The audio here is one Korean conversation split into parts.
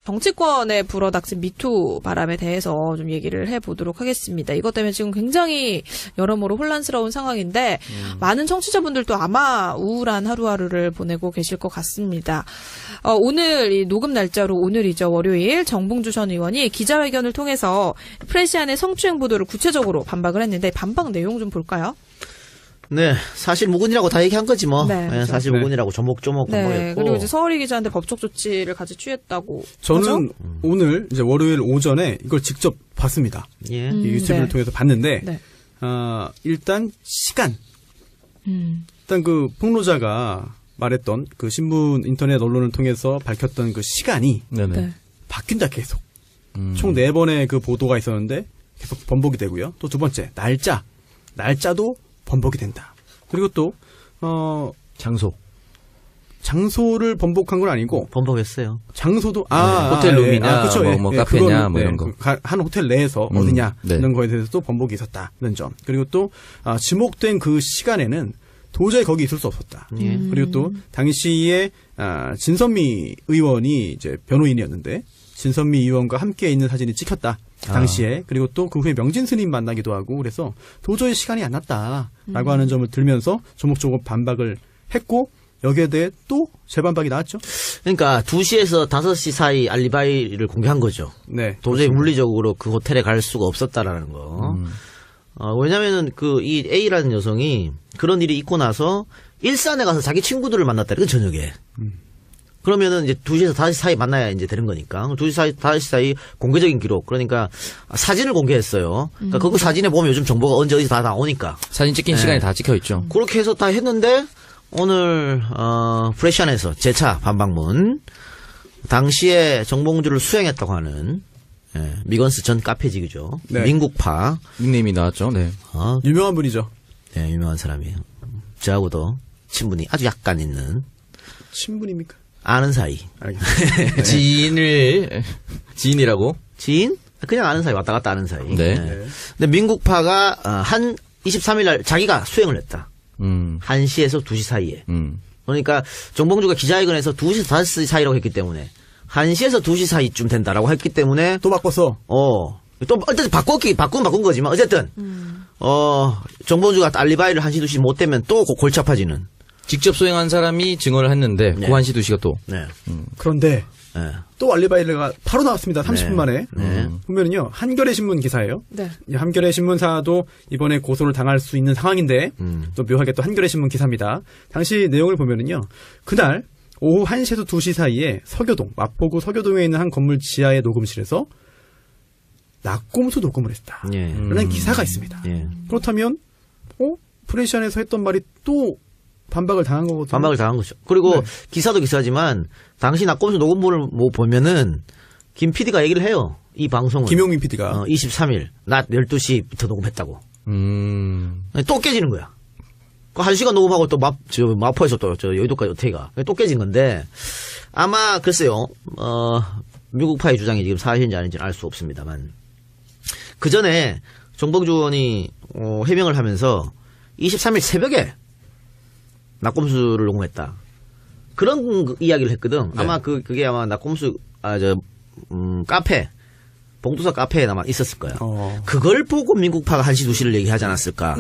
정치권에 불어닥친 미투 바람에 대해서 좀 얘기를 해보도록 하겠습니다. 이것 때문에 지금 굉장히 여러모로 혼란스러운 상황인데 많은 청취자분들도 아마 우울한 하루하루를 보내고 계실 것 같습니다. 오늘 이 녹음 날짜로 오늘이죠. 월요일 정봉주 전 의원이 기자회견을 통해서 프레시안의 성추행 보도를 구체적으로 반박을 했는데 반박 내용 좀 볼까요? 네, 사실 무근이라고 다 얘기한 거지 뭐. 네, 네, 사실 무근이라고 조목조목 네, 반복했고. 그리고 이제 서울이 기자한테 법적 조치를 같이 취했다고. 저는 하죠? 오늘 이제 월요일 오전에 이걸 직접 봤습니다. 예. 이 유튜브를 네. 통해서 봤는데 네. 일단 시간. 일단 그 폭로자가 말했던 그 신문 인터넷 언론을 통해서 밝혔던 그 시간이 네네. 네. 바뀐다 계속. 총 4번의 그 보도가 있었는데 계속 번복이 되고요. 또 두 번째 날짜도 번복이 된다. 그리고 또 장소를 번복한 건 아니고 번복했어요. 장소도 호텔 룸이냐, 그쵸, 뭐 카페냐, 그거는, 뭐 이런 거. 한 호텔 내에서 어디냐 네. 이런 거에 대해서도 번복이 있었다는 점. 그리고 또 지목된 그 시간에는 도저히 거기 있을 수 없었다. 그리고 또 당시에 진선미 의원이 이제 변호인이었는데 진선미 의원과 함께 있는 사진이 찍혔다. 당시에. 그리고 또 그 후에 명진 스님 만나기도 하고 그래서 도저히 시간이 안 났다라고 하는 점을 들면서 조목조목 반박을 했고 여기에 대해 또 재반박이 나왔죠. 그러니까 2시에서 5시 사이 알리바이를 공개한 거죠. 네. 도저히 물리적으로 그 호텔에 갈 수가 없었다라는 거. 왜냐면은 이 A라는 여성이 그런 일이 있고 나서 일산에 가서 자기 친구들을 만났다. 그 저녁에. 그러면은 이제 2시에서 5시 사이 만나야 이제 되는 거니까. 2시 사이, 5시 사이 공개적인 기록. 그러니까 사진을 공개했어요. 그러니까 그 사진에 보면 요즘 정보가 언제 어디서 다 나오니까. 사진 찍힌 시간이 다 찍혀 있죠. 그렇게 해서 다 했는데 오늘 프레시안에서 재차 반박문. 당시에 정봉주를 수행했다고 하는 미건스 전 카페직이죠. 네. 민국파. 닉네임이 나왔죠. 네. 유명한 분이죠. 네, 유명한 사람이에요. 저하고도 친분이 아주 약간 있는 친분입니까? 아는 사이. 알겠습니다. 지인이라고? 지인? 그냥 아는 사이, 왔다 갔다 아는 사이. 네. 근데 민국파가 한 23일 날 자기가 수행을 했다. 1시에서 2시 사이에. 그러니까 정봉주가 기자회견에서 2시에서 5시 사이라고 했기 때문에 1시에서 2시 사이쯤 된다라고 했기 때문에 또 바꿨어. 또 어쨌든 바꾼 거지만 어쨌든 정봉주가 알리바이를 1시 2시 못 되면 또 골치 아파지는. 직접 수행한 사람이 증언을 했는데 네. 그 1시 2시가 또. 네. 그런데 네. 또 알리바이가 바로 나왔습니다. 30분 네. 만에. 네. 보면은요. 한겨레 신문 기사예요. 네. 이 한겨레 신문사도 이번에 고소를 당할 수 있는 상황인데 또 묘하게 또 한겨레 신문 기사입니다. 당시 내용을 보면은요. 그날 오후 1시에서 2시 사이에 마포구 서교동에 있는 한 건물 지하의 녹음실에서 낙곰수 녹음을 했다. 예. 라는 기사가 있습니다. 예. 그렇다면 프레시안에서 했던 말이 또 반박을 당한 거거든요. 반박을 당한 거죠. 그리고 네. 기사도 기사지만 당시 낙검수 녹음본을 뭐 보면은 김 PD가 얘기를 해요. 이 방송을. 김용민 PD가 23일 낮 12시부터 녹음했다고. 또 깨지는 거야. 그 1시간 녹음하고 또 마포에서 또 여의도까지 어떻게 가. 또 깨진 건데 아마 글쎄요. 미국파의 주장이 지금 사실인지 아닌지는 알 수 없습니다만 그 전에 정봉주 의원이 해명을 하면서 23일 새벽에 낙곰수를 녹음했다. 그런 이야기를 했거든. 네. 아마 그게 아마 낙곰수 카페 봉도사 카페에 아마 있었을 거야. 그걸 보고 민국파가 1시 2시를 얘기하지 않았을까.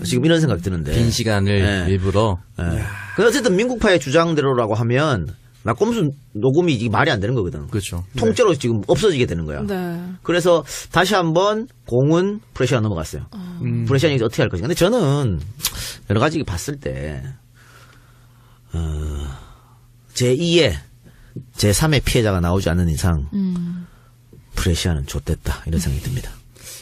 지금 이런 생각이 드는데. 빈 시간을 네. 일부러. 근데 어쨌든 민국파의 주장대로라고 하면 낙곰수 녹음이 이게 말이 안 되는 거거든. 그렇죠. 통째로 지금 없어지게 되는 거야. 네. 그래서 다시 한번 공은 프레시안 넘어갔어요. 프레시안이 어떻게 할 것인가. 근데 저는 여러 가지 봤을 때 제2의 제3의 피해자가 나오지 않는 이상 프레시안은 좆됐다 이런 생각이 듭니다.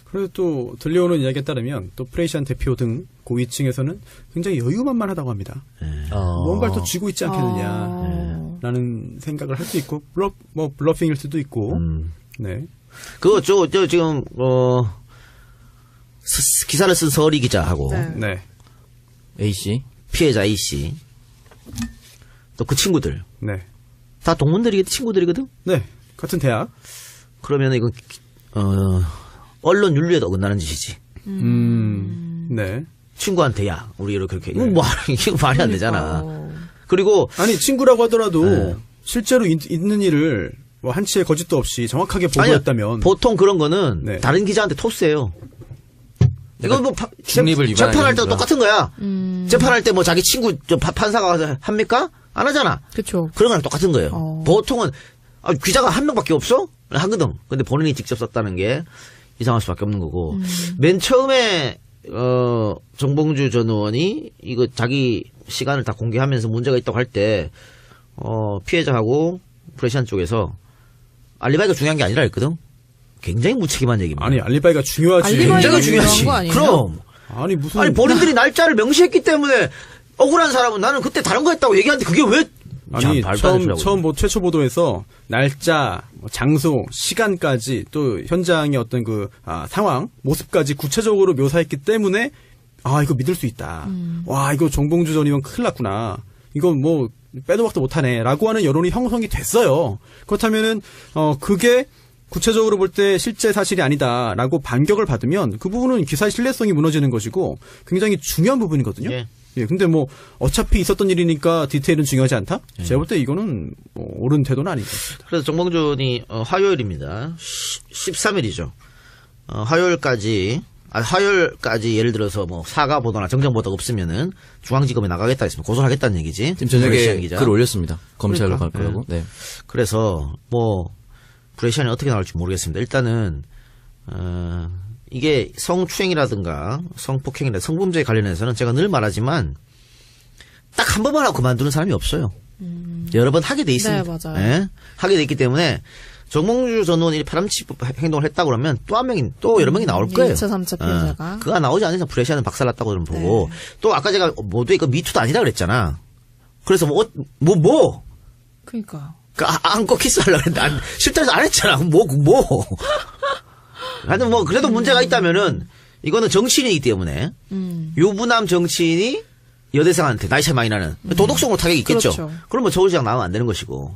그래서 또 들려오는 이야기에 따르면 또 프레시안 대표 등 고위층에서는 굉장히 여유만만하다고 합니다. 뭔가를 또 쥐고 있지 않겠느냐라는 생각을 할 수 있고 블러핑일 수도 있고. 네. 그거 저 지금 기사를 쓴 서리 기자하고 네. A씨. 피해자 A씨 또 그 친구들 네. 다 친구들이거든. 네. 같은 대학. 그러면 이건 언론 윤리에도 어긋나는 짓이지. 네. 친구한테 야 우리 이렇게 이거 말이 안 되잖아. 그리고 아니 친구라고 하더라도 실제로 있는 일을 뭐 한치의 거짓도 없이 정확하게 보도했다면 보통 그런 거는 네. 다른 기자한테 토스해요. 이거 뭐 중립을 재판할 때도 위반하는 똑같은 거야. 재판할 때 뭐 자기 친구 판사가 와서 합니까? 안 하잖아. 그렇죠. 그런 거랑 똑같은 거예요. 보통은 기자가 한 명밖에 없어? 하거든. 근데 본인이 직접 썼다는 게 이상할 수밖에 없는 거고. 맨 처음에 정봉주 전 의원이 이거 자기 시간을 다 공개하면서 문제가 있다고 할 때 피해자하고 프레시안 쪽에서 알리바이가 중요한 게 아니라 했거든. 굉장히 무책임한 얘기입니다. 아니 알리바이가 중요하지. 알리바이가 굉장히 중요한 중요하지. 거 아니에요? 그럼. 아니 무슨 아니 본인들이 날짜를 명시했기 때문에 억울한 사람은 나는 그때 다른 거 했다고 얘기하는데 그게 왜 아니 참 말도 안 되는 처음 뭐 최초 보도에서 날짜, 뭐 장소, 시간까지 또 현장의 어떤 그 상황, 모습까지 구체적으로 묘사했기 때문에 이거 믿을 수 있다. 와 이거 정봉주 전 의원 큰일 났구나. 이건 뭐 빼도 박도 못하네라고 하는 여론이 형성이 됐어요. 그렇다면은 그게 구체적으로 볼 때 실제 사실이 아니다라고 반격을 받으면 그 부분은 기사의 신뢰성이 무너지는 것이고 굉장히 중요한 부분이거든요. 예. 예, 근데 뭐 어차피 있었던 일이니까 디테일은 중요하지 않다? 제가 볼 때 이거는 뭐 옳은 태도는 아닌 것 같습니다. 그래서 정봉준이 화요일입니다. 13일이죠. 화요일까지 예를 들어서 뭐 사과 보도나 정정 보도가 없으면은 중앙지검에 나가겠다 했으면 고소를 하겠다는 얘기지. 지금 저녁에 브레시안 기자. 글 올렸습니다. 검찰로 그러니까. 갈 거라고. 네. 그래서 뭐 브레시안이 어떻게 나올지 모르겠습니다. 일단은 이게 성추행이라든가 성폭행이나 성범죄에 관련해서는 제가 늘 말하지만 딱 한 번만 하고 그만두는 사람이 없어요. 여러 번 하게 돼 있습니다. 네, 맞아요. 예? 하게 돼 있기 때문에 정몽주 전 의원이 파렴치 행동을 했다고 그러면 또 한 명이 또 여러 명이 나올 거예요. 2차, 3차 피해자가. 그가 나오지 않는 이상 브레시안은 박살났다고 저는 보고 또 아까 제가 모두에 이거 미투도 아니라 그랬잖아. 그래서 그러니까. 안고 키스하려고 했는데 실제로 안 했잖아. 하여튼 뭐 그래도 문제가 있다면은 이거는 정치인이기 때문에 유부남 정치인이 여대생한테 나이 차이 많이 나는 도덕성으로 타격이 있겠죠. 그렇죠. 그러면 서울시장 나오면 안 되는 것이고.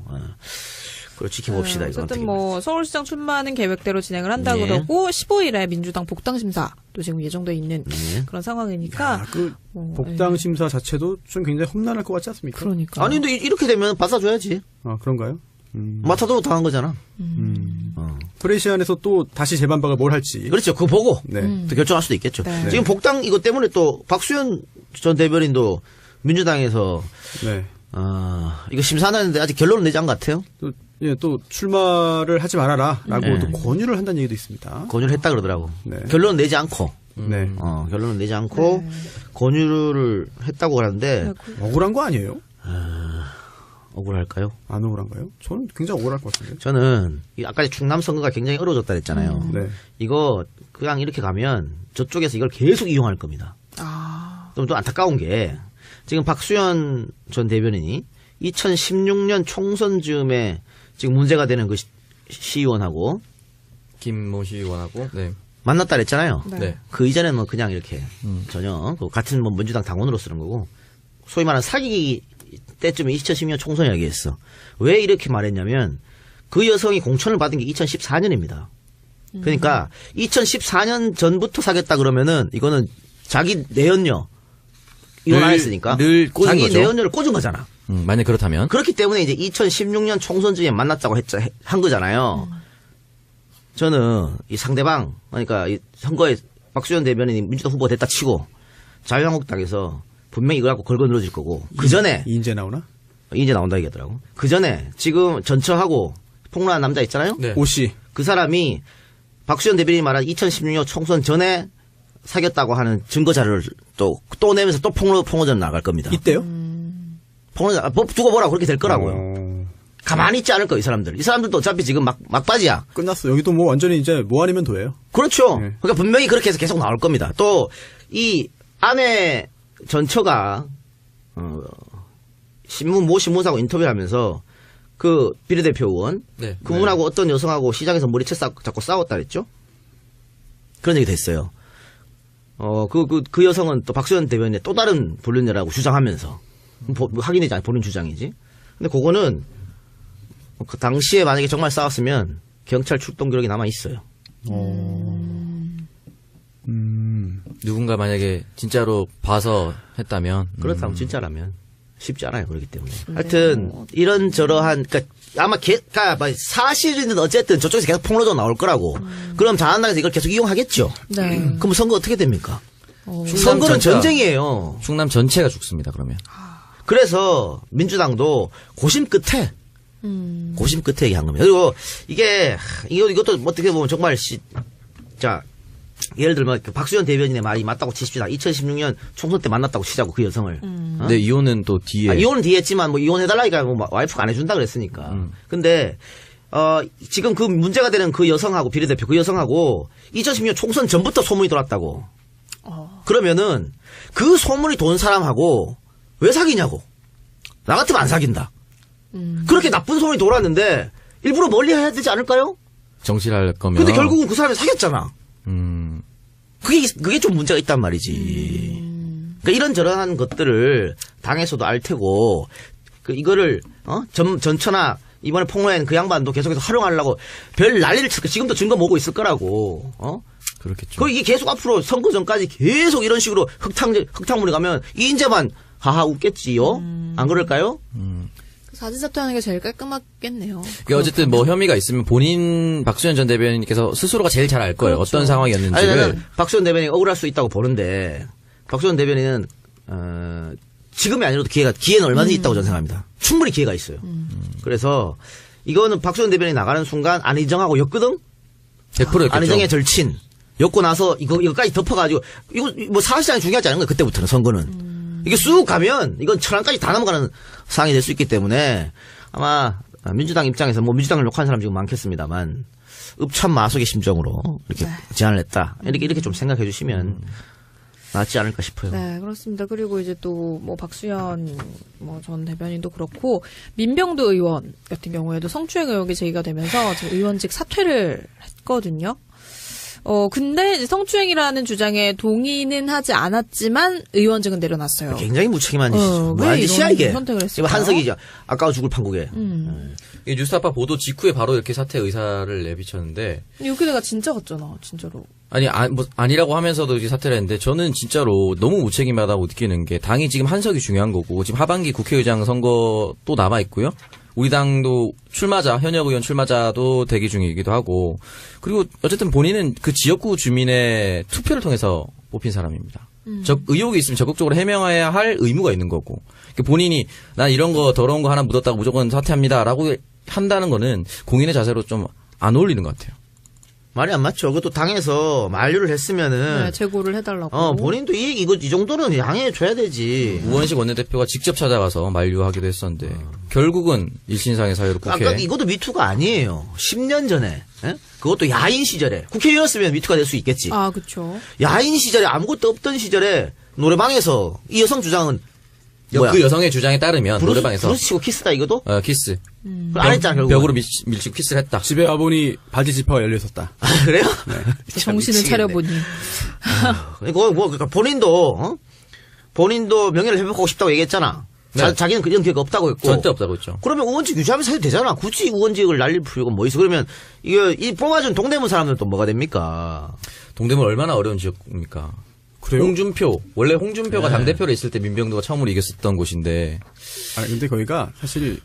그걸 지켜봅시다. 이건 어쨌든 어떻게. 뭐 서울시장 출마하는 계획대로 진행을 한다 네. 그러고 15일에 민주당 복당 심사도 지금 예정돼 있는 네. 그런 상황이니까. 그 복당 심사 자체도 좀 굉장히 험난할 것 같지 않습니까? 그러니까. 아니 근데 이렇게 되면 받아줘야지. 그런가요? 마타도 당한 거잖아. 프레시안에서 또 다시 재반박을 뭘 할지. 그렇죠. 그거 보고 네. 또 결정할 수도 있겠죠. 네. 지금 복당 이것 때문에 또 박수현 전 대변인도 민주당에서 네. 이거 심사하는데 아직 결론은 내지 않은 것 같아요. 또 출마를 하지 말아라라고 네. 또 권유를 한다는 얘기도 있습니다. 권유를 했다 그러더라고. 네. 결론은 내지 않고. 네. 결론은 내지 않고 권유를 했다고 하는데 억울한 거 아니에요? 억울할까요? 안 억울한가요? 저는 굉장히 억울할 것 같은데. 저는 아까 충남 선거가 굉장히 어려워졌다 그랬잖아요. 네. 이거 그냥 이렇게 가면 저쪽에서 이걸 계속 이용할 겁니다. 좀 안타까운 게 지금 박수현 전 대변인이 2016년 총선 즈음에 지금 문제가 되는 그 시의원하고 김모 시의원하고. 네. 만났다 그랬잖아요. 네. 그 이전에는 뭐 그냥 이렇게 전혀 그 같은 뭐 민주당 당원으로 쓰는 거고 소위 말하는 사기 때쯤에 2012년 총선 이야기했어. 왜 이렇게 말했냐면 그 여성이 공천을 받은 게 2014년입니다. 그러니까 2014년 전부터 사겠다 그러면은 이거는 자기 내연녀 이혼 안 했으니까 늘 꽂은 자기 거죠. 내연녀를 꽂은 거잖아. 만약 그렇다면. 그렇기 때문에 이제 2016년 총선주에 만났다고 한 거잖아요. 저는 이 상대방, 그러니까 이 선거에 박수현 대변인이 민주당 후보가 됐다 치고 자유한국당에서 분명히 이거 갖고 걸고 늘어질 거고 그 전에 이인재 나오나? 이제 나온다 얘기하더라고. 그 전에 지금 전처하고 폭로한 남자 있잖아요. 네. 오씨. 그 사람이 박수현 대변인이 말한 2016년 총선 전에 사귀었다고 하는 증거 자료를 또 내면서 또 폭로전 나갈 겁니다. 이때요? 폭로전 법 두고 보라고 그렇게 될 거라고요. 가만히 있지 않을 거예요, 이 사람들. 이 사람들도 어차피 지금 막바지야. 끝났어. 여기도 뭐 완전히 이제 뭐 아니면 도예요. 그렇죠. 네. 그러니까 분명히 그렇게 해서 계속 나올 겁니다. 또 이 아내 전처가 모 신문사하고 인터뷰를 하면서 그 비례대표 의원 네. 그분하고 어떤 여성하고 시장에서 머리채 잡고 싸웠다 그랬죠. 그런 얘기도 했어요. 그 여성은 또 박수현 대변인의 또 다른 불륜녀라고 주장하면서 확인되지 않은 본인 주장이지. 근데 그거는 그 당시에 만약에 정말 싸웠으면 경찰 출동 기록이 남아 있어요. 누군가 만약에 진짜로 봐서 했다면. 그렇다면 진짜라면 쉽지 않아요. 그렇기 때문에. 하여튼 이런 저러한 그러니까 아마 그러니까 사실은 어쨌든 저쪽에서 계속 폭로도 나올 거라고. 그럼 자한당에서 이걸 계속 이용하겠죠. 네. 그럼 선거 어떻게 됩니까? 충남 선거는 전체가- 전쟁이에요. 충남 전체가 죽습니다. 그러면. 그래서 민주당도 고심 끝에 얘기한 겁니다. 그리고 이것도 어떻게 보면 정말 자 예를 들면 그 박수현 대변인의 말이 맞다고 치십시다. 2016년 총선 때 만났다고 치자고 그 여성을. 근데 이혼은 또 뒤에. 이혼은 뒤에 했지만 뭐 이혼해달라니까 뭐 와이프가 안 해준다 그랬으니까. 근데 지금 그 문제가 되는 그 여성하고 비례대표 그 여성하고 2016년 총선 전부터 소문이 돌았다고. 그러면은 그 소문이 돈 사람하고 왜 사귀냐고. 나 같으면 안 사귄다. 그렇게 나쁜 소문이 돌았는데 일부러 멀리 해야 되지 않을까요? 정치를 할 거면. 근데 결국은 그 사람이 사귀었잖아. 음. 그게 좀 문제가 있단 말이지. 그러니까 이런저런한 것들을 당에서도 알 테고, 이거를, 전처나 이번에 폭로한 그 양반도 계속해서 활용하려고 별 난리를 칠 거, 지금도 증거 모으고 있을 거라고, 그렇겠죠. 이게 계속 앞으로 선거 전까지 계속 이런 식으로 흙탕물이 가면 이인재만 하하 웃겠지요? 안 그럴까요? 사진 사퇴하는 게 제일 깔끔하겠네요. 어쨌든 뭐 혐의가 있으면 본인 박수현 전 대변인께서 스스로가 제일 잘 알 거예요. 그렇죠. 어떤 상황이었는지를. 아니, 나는 박수현 대변인이 억울할 수 있다고 보는데, 박수현 대변인은, 지금이 아니라도 기회는 얼마든지 있다고 저는 생각합니다. 충분히 기회가 있어요. 그래서, 이거는 박수현 대변인이 나가는 순간 안희정하고 엮거든? 100%였겠죠. 안희정의 절친. 엮고 나서 이거까지 덮어가지고, 이거 뭐 사실상이 중요하지 않은 거예요. 그때부터는 선거는. 이게 쑥 가면 이건 천안까지 다 넘어가는 상황이 될 수 있기 때문에 아마 민주당 입장에서 뭐 민주당을 욕하는 사람 지금 많겠습니다만 읍참마속의 심정으로 이렇게 제안을 했다. 이렇게 좀 생각해 주시면 낫지 않을까 싶어요. 네, 그렇습니다. 그리고 이제 또 뭐 박수현 전 대변인도 그렇고 민병두 의원 같은 경우에도 성추행 의혹이 제기가 되면서 지금 의원직 사퇴를 했거든요. 근데 이제 성추행이라는 주장에 동의는 하지 않았지만 의원직은 내려놨어요. 굉장히 무책임한 짓이죠. 왜 뭐한 짓이야 이런 이게. 선택을 했을까요? 이거 한석이죠. 아까워 죽을 판국에. 이 뉴스타파 보도 직후에 바로 이렇게 사퇴 의사를 내비쳤는데 여기다가 진짜 같잖아, 진짜로. 아니라고 하면서도 이렇게 사퇴를 했는데 저는 진짜로 너무 무책임하다고 느끼는 게 당이 지금 한석이 중요한 거고 지금 하반기 국회의장 선거 또 남아 있고요. 우리 당도 현역 의원 출마자도 대기 중이기도 하고 그리고 어쨌든 본인은 그 지역구 주민의 투표를 통해서 뽑힌 사람입니다. 의혹이 있으면 적극적으로 해명해야 할 의무가 있는 거고 본인이 난 이런 거 더러운 거 하나 묻었다고 무조건 사퇴합니다라고 한다는 거는 공인의 자세로 좀 안 어울리는 것 같아요. 말이 안 맞죠. 그것도 당에서 만류를 했으면은 네, 재고를 해달라고. 본인도 이 정도는 양해해 줘야 되지. 우원식 원내대표가 직접 찾아가서 만류하기도 했었는데 결국은 일신상의 사유로 국회. 아까 이것도 미투가 아니에요. 10년 전에. 예? 그것도 야인 시절에. 국회의원이었으면 미투가 될 수 있겠지. 아, 그쵸. 야인 시절에 아무것도 없던 시절에 노래방에서 이 여성 주장은 뭐야? 그 여성의 주장에 따르면 노래방에서 브루스 치고 키스다 이거도? 키스. 안 했잖아 결국. 벽으로 밀치고 키스를 했다. 집에 와보니 바지 지퍼가 열려 있었다. 아, 그래요? 정신을 차려보니. 이거 그러니까 본인도 명예를 회복하고 싶다고 얘기했잖아. 네. 자기는 그런 기회가 없다고 했고. 절대 없다고 했죠. 그러면 의원직 유지하면서 해도 되잖아. 굳이 의원직을 날릴 필요가 뭐 있어. 그러면 이 뽑아준 동대문 사람들은 또 뭐가 됩니까? 동대문 얼마나 어려운 지역입니까? 그래요? 원래 홍준표가 당대표로 있을 때 민병두가 처음으로 이겼었던 곳인데. 근데 거기가 사실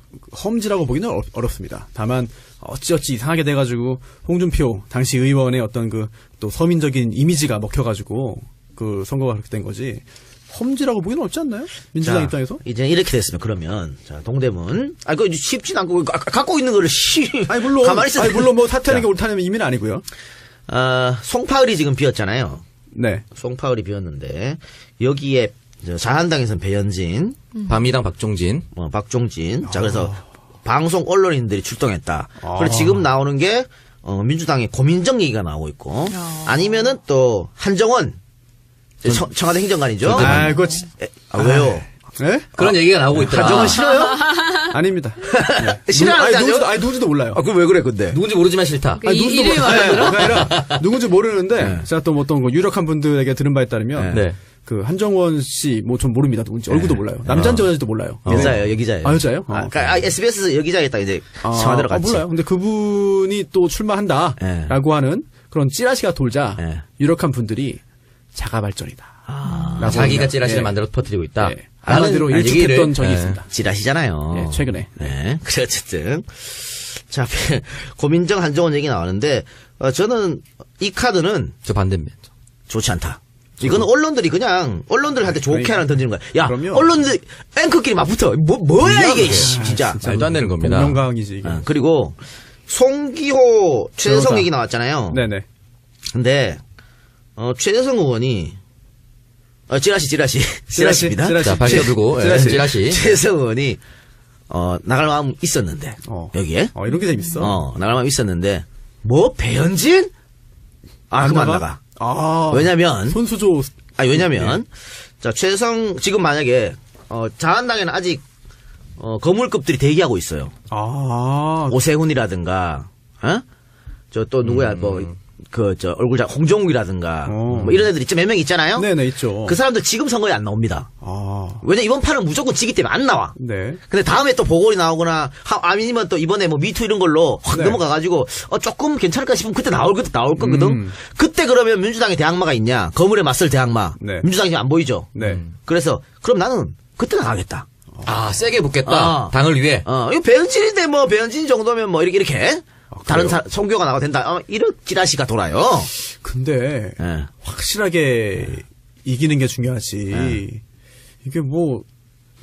험지라고 보기는 어렵습니다. 다만 어찌어찌 이상하게 돼가지고 홍준표 당시 의원의 어떤 또 서민적인 이미지가 먹혀가지고 그 선거가 그렇게 된 거지. 험지라고 보기는 어렵지 않나요? 민주당 자, 입장에서? 이제 이렇게 됐으면 그러면 자 동대문 그거 쉽진 않고 갖고 있는 거를 물론 가만히 있어. 물론 뭐 사퇴하는 게 옳다는 의미는 아니고요. 송파을이 지금 비었잖아요. 네. 송파을이 비었는데 여기에 자한당에서는 배현진, 밤이당 박종진. 박종진. 자 그래서 방송 언론인들이 출동했다. 그리고 지금 나오는 게 민주당의 고민정 얘기가 나오고 있고 아니면은 또 한정원 청와대 행정관이죠. 그거 왜요? 네? 그런 얘기가 나오고 있더라. 한정원 싫어요? 아닙니다. 싫어하는 누군지도 몰라요. 그럼 왜 그래 근데? 누군지 모르지만 싫다. 이름이 맞아요? 그게 아니라 누군지 모르는데 제가 또 어떤 유력한 분들에게 들은 바에 따르면 네. 그 한정원 씨 전 모릅니다. 누군지 얼굴도 몰라요. 남자인지 여자인지도 몰라요. 여자예요, 여기자예요. 여자예요? SBS 여기자겠다 이제 청와대로 갔지. 몰라요. 근데 그분이 또 출마한다라고 하는 그런 찌라시가 돌자 유력한 분들이 자가 발전이다. 자기가 찌라시를 만들어 퍼뜨리고 있다. 네. 한마디로 라는 일축했던 얘기를, 적이 예. 있습니다. 찌라시잖아요. 예, 최근에. 네. 그래, 어쨌든. 자, 고민정 한정원 얘기 나왔는데, 저는 이 카드는 저 반대입니다. 좋지 않다. 이거는 언론들이 그냥, 언론들한테 좋게 하나 던지는 거야. 야, 그럼요. 언론들, 앵커끼리 막 붙어. 뭐야, 이게, 진짜. 말도 안 되는 겁니다. 공명강이지 이게. 그리고, 송기호, 최재성 변호사. 얘기 나왔잖아요. 네네. 근데, 최재성 의원이, 찌라시입니다. 찌라시. 자, 밝혀두고, 찌라시. 최재성 의원이, 나갈 마음 있었는데, 여기에. 이런 게 재밌어. 나갈 마음 있었는데, 배현진? 그만 나가. 왜냐면, 손수조. 왜냐면, 자, 최재성, 지금 만약에, 자한당에는 아직, 거물급들이 대기하고 있어요. 오세훈이라든가, 저 또 누구야, 얼굴 홍정욱이라든가, 이런 애들 몇 명 있잖아요? 네네, 있죠. 그 사람들 지금 선거에 안 나옵니다. 왜냐, 이번 판은 무조건 지기 때문에 안 나와. 네. 근데 다음에 또 보궐이 나오거나, 아니면 또 이번에 미투 이런 걸로 확 네. 넘어가가지고, 조금 괜찮을까 싶으면 그때 나올 거거든? 그때 그러면 민주당에 대항마가 있냐? 거물에 맞설 대항마. 네. 민주당이 지금 안 보이죠? 네. 그래서, 그럼 나는 그때 나가겠다. 세게 붙겠다. 당을 위해. 이거 배현진인데 배현진 정도면 이렇게. 다른 송교가 나가도 된다. 이런 찌라시가 돌아요. 근데, 예. 확실하게 이기는 게 중요하지. 이게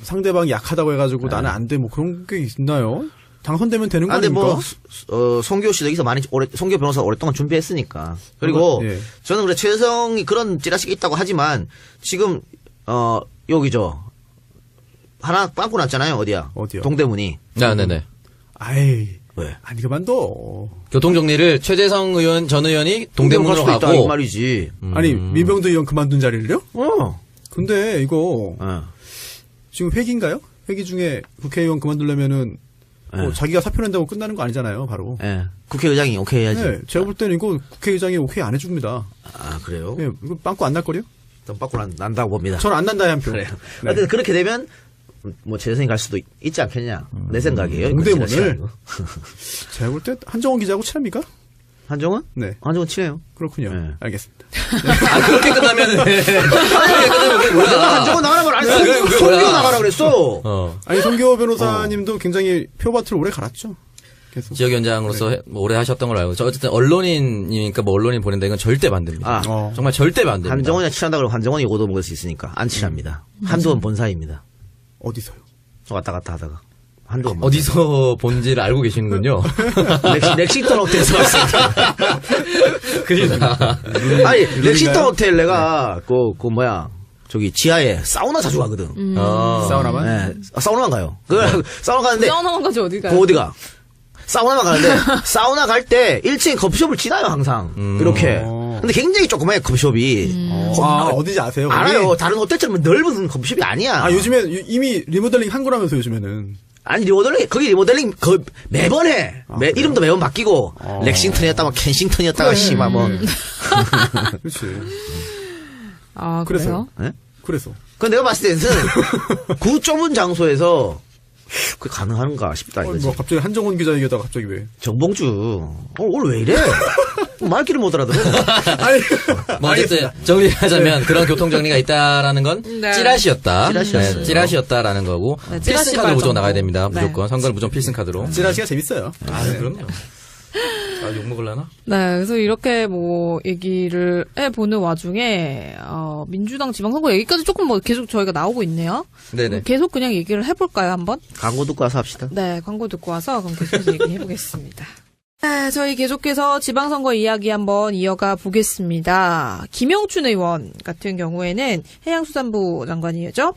상대방이 약하다고 해가지고 나는 안 돼. 그런 게 있나요? 당선되면 되는 거 근데 아닙니까? 송교 씨도 여기서 송교 변호사 오랫동안 준비했으니까. 그리고 예. 저는 그래 최성이 그런 찌라시가 있다고 하지만 지금 여기죠. 하나 빵꾸 났잖아요. 어디야? 동대문이. 네네. 왜? 아니 그만둬. 교통정리를 최재성 의원 전 의원이 동대문으로 있다, 이 가고. 말이지. 아니 민병두 의원 그만둔 자리를요? 어. 근데 이거 지금 회기인가요? 회기 중에 국회의원 그만두려면은 자기가 사표 낸다고 끝나는 거 아니잖아요, 바로. 예. 국회의장이 오케이 해야지. 네, 제가 볼 때는 이거 국회의장이 오케이 안 해줍니다. 그래요? 예, 이거 빵꾸 안 날 거요? 좀 빵꾸 난다고 봅니다. 저는 안 난다에 한 표. 그래요. 네. 하여튼 그렇게 되면 최재성이 갈 수도 있지 않겠냐. 내 생각이에요. 동대문을 제가 볼 때 한정원 기자하고 친합니까? 한정원? 네. 한정원 친해요. 그렇군요. 네. 알겠습니다. 그렇게 끝나면은. 한정원 나가라 말 안 했어. 송교 나가라 그랬어. 아니 송교 변호사님도 굉장히 표밭을 오래 갈았죠. 계속. 지역위원장으로서 오래 하셨던 걸로 알고. 어쨌든 언론인이니까 언론인 보낸다 이건 절대 반대입니다. 정말 절대 반대입니다. 한정원이 친하다 그러면 한정원이 얻어먹을 수 있으니까 안 친합니다. 한두 번 본 사이입니다. 어디서요? 왔다 갔다 하다가. 한두 번. 어디서 본지를 알고 계시는군요. 렉싱턴 호텔에서 왔습니다. 그러다. 아니, 렉싱턴 호텔 내가, 저기 지하에 사우나 자주 가거든. 사우나만? 네. 사우나만 가요. 사우나 가는데. 사우나만 가지 어디 가요? 어디가? 사우나만 가는데, 사우나 갈 때 1층에 커피숍을 지나요, 항상. 이렇게. 근데 굉장히 조그마해, 커피숍이. 어디지 아세요? 알아요. 다른 호텔처럼 넓은 커피숍이 아니야. 요즘에 이미 리모델링 한 거라면서 요즘에는. 아니, 거기 리모델링 매번 해. 이름도 매번 바뀌고, 렉싱턴이었다가 켄싱턴이었다가, 그렇지. 그래요? 네? 그래서. 내가 봤을 때는, 그 좁은 장소에서, 그게 가능한가 싶다, 이거지. 갑자기 한정원 기자 얘기하다가 갑자기 왜? 정봉주, 오늘 왜 이래? 말귀를 못 알아들어. 어쨌든 정리하자면 그런 교통정리가 있다라는 건 네. 찌라시였다. 찌라시였어요. 찌라시였다라는 거고. 네, 찌라시 필승카드로 무조건 발전고. 나가야 됩니다. 네. 무조건. 선거는 무조건 필승카드로. 찌라시가 재밌어요. 그럼요. 욕먹을라나? 네, 그래서 이렇게 얘기를 해보는 와중에, 민주당 지방선거 얘기까지 조금 계속 저희가 나오고 있네요. 네네. 계속 그냥 얘기를 해볼까요, 한번? 광고 듣고 와서 합시다. 네, 광고 듣고 와서 그럼 계속해서 얘기해보겠습니다. 네, 저희 계속해서 지방선거 이야기 한번 이어가 보겠습니다. 김영춘 의원 같은 경우에는 해양수산부 장관이죠.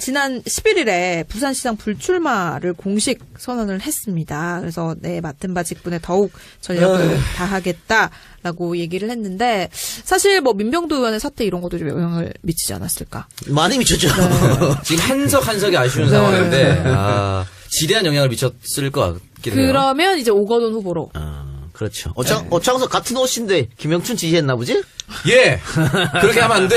지난 11일에 부산시장 불출마를 공식 선언을 했습니다. 그래서 맡은 바 직분에 더욱 전력을 다하겠다라고 얘기를 했는데 사실 민병두 의원의 사태 이런 것도 좀 영향을 미치지 않았을까? 많이 미쳤죠. 지금 한석이 아쉬운 상황인데, 지대한 영향을 미쳤을 것 같긴 해요. 그러면 이제 오거돈 후보로. 그렇죠. 오창석 같은 옷인데 김영춘 지지했나 보지? 예! 그렇게 하면 안 돼.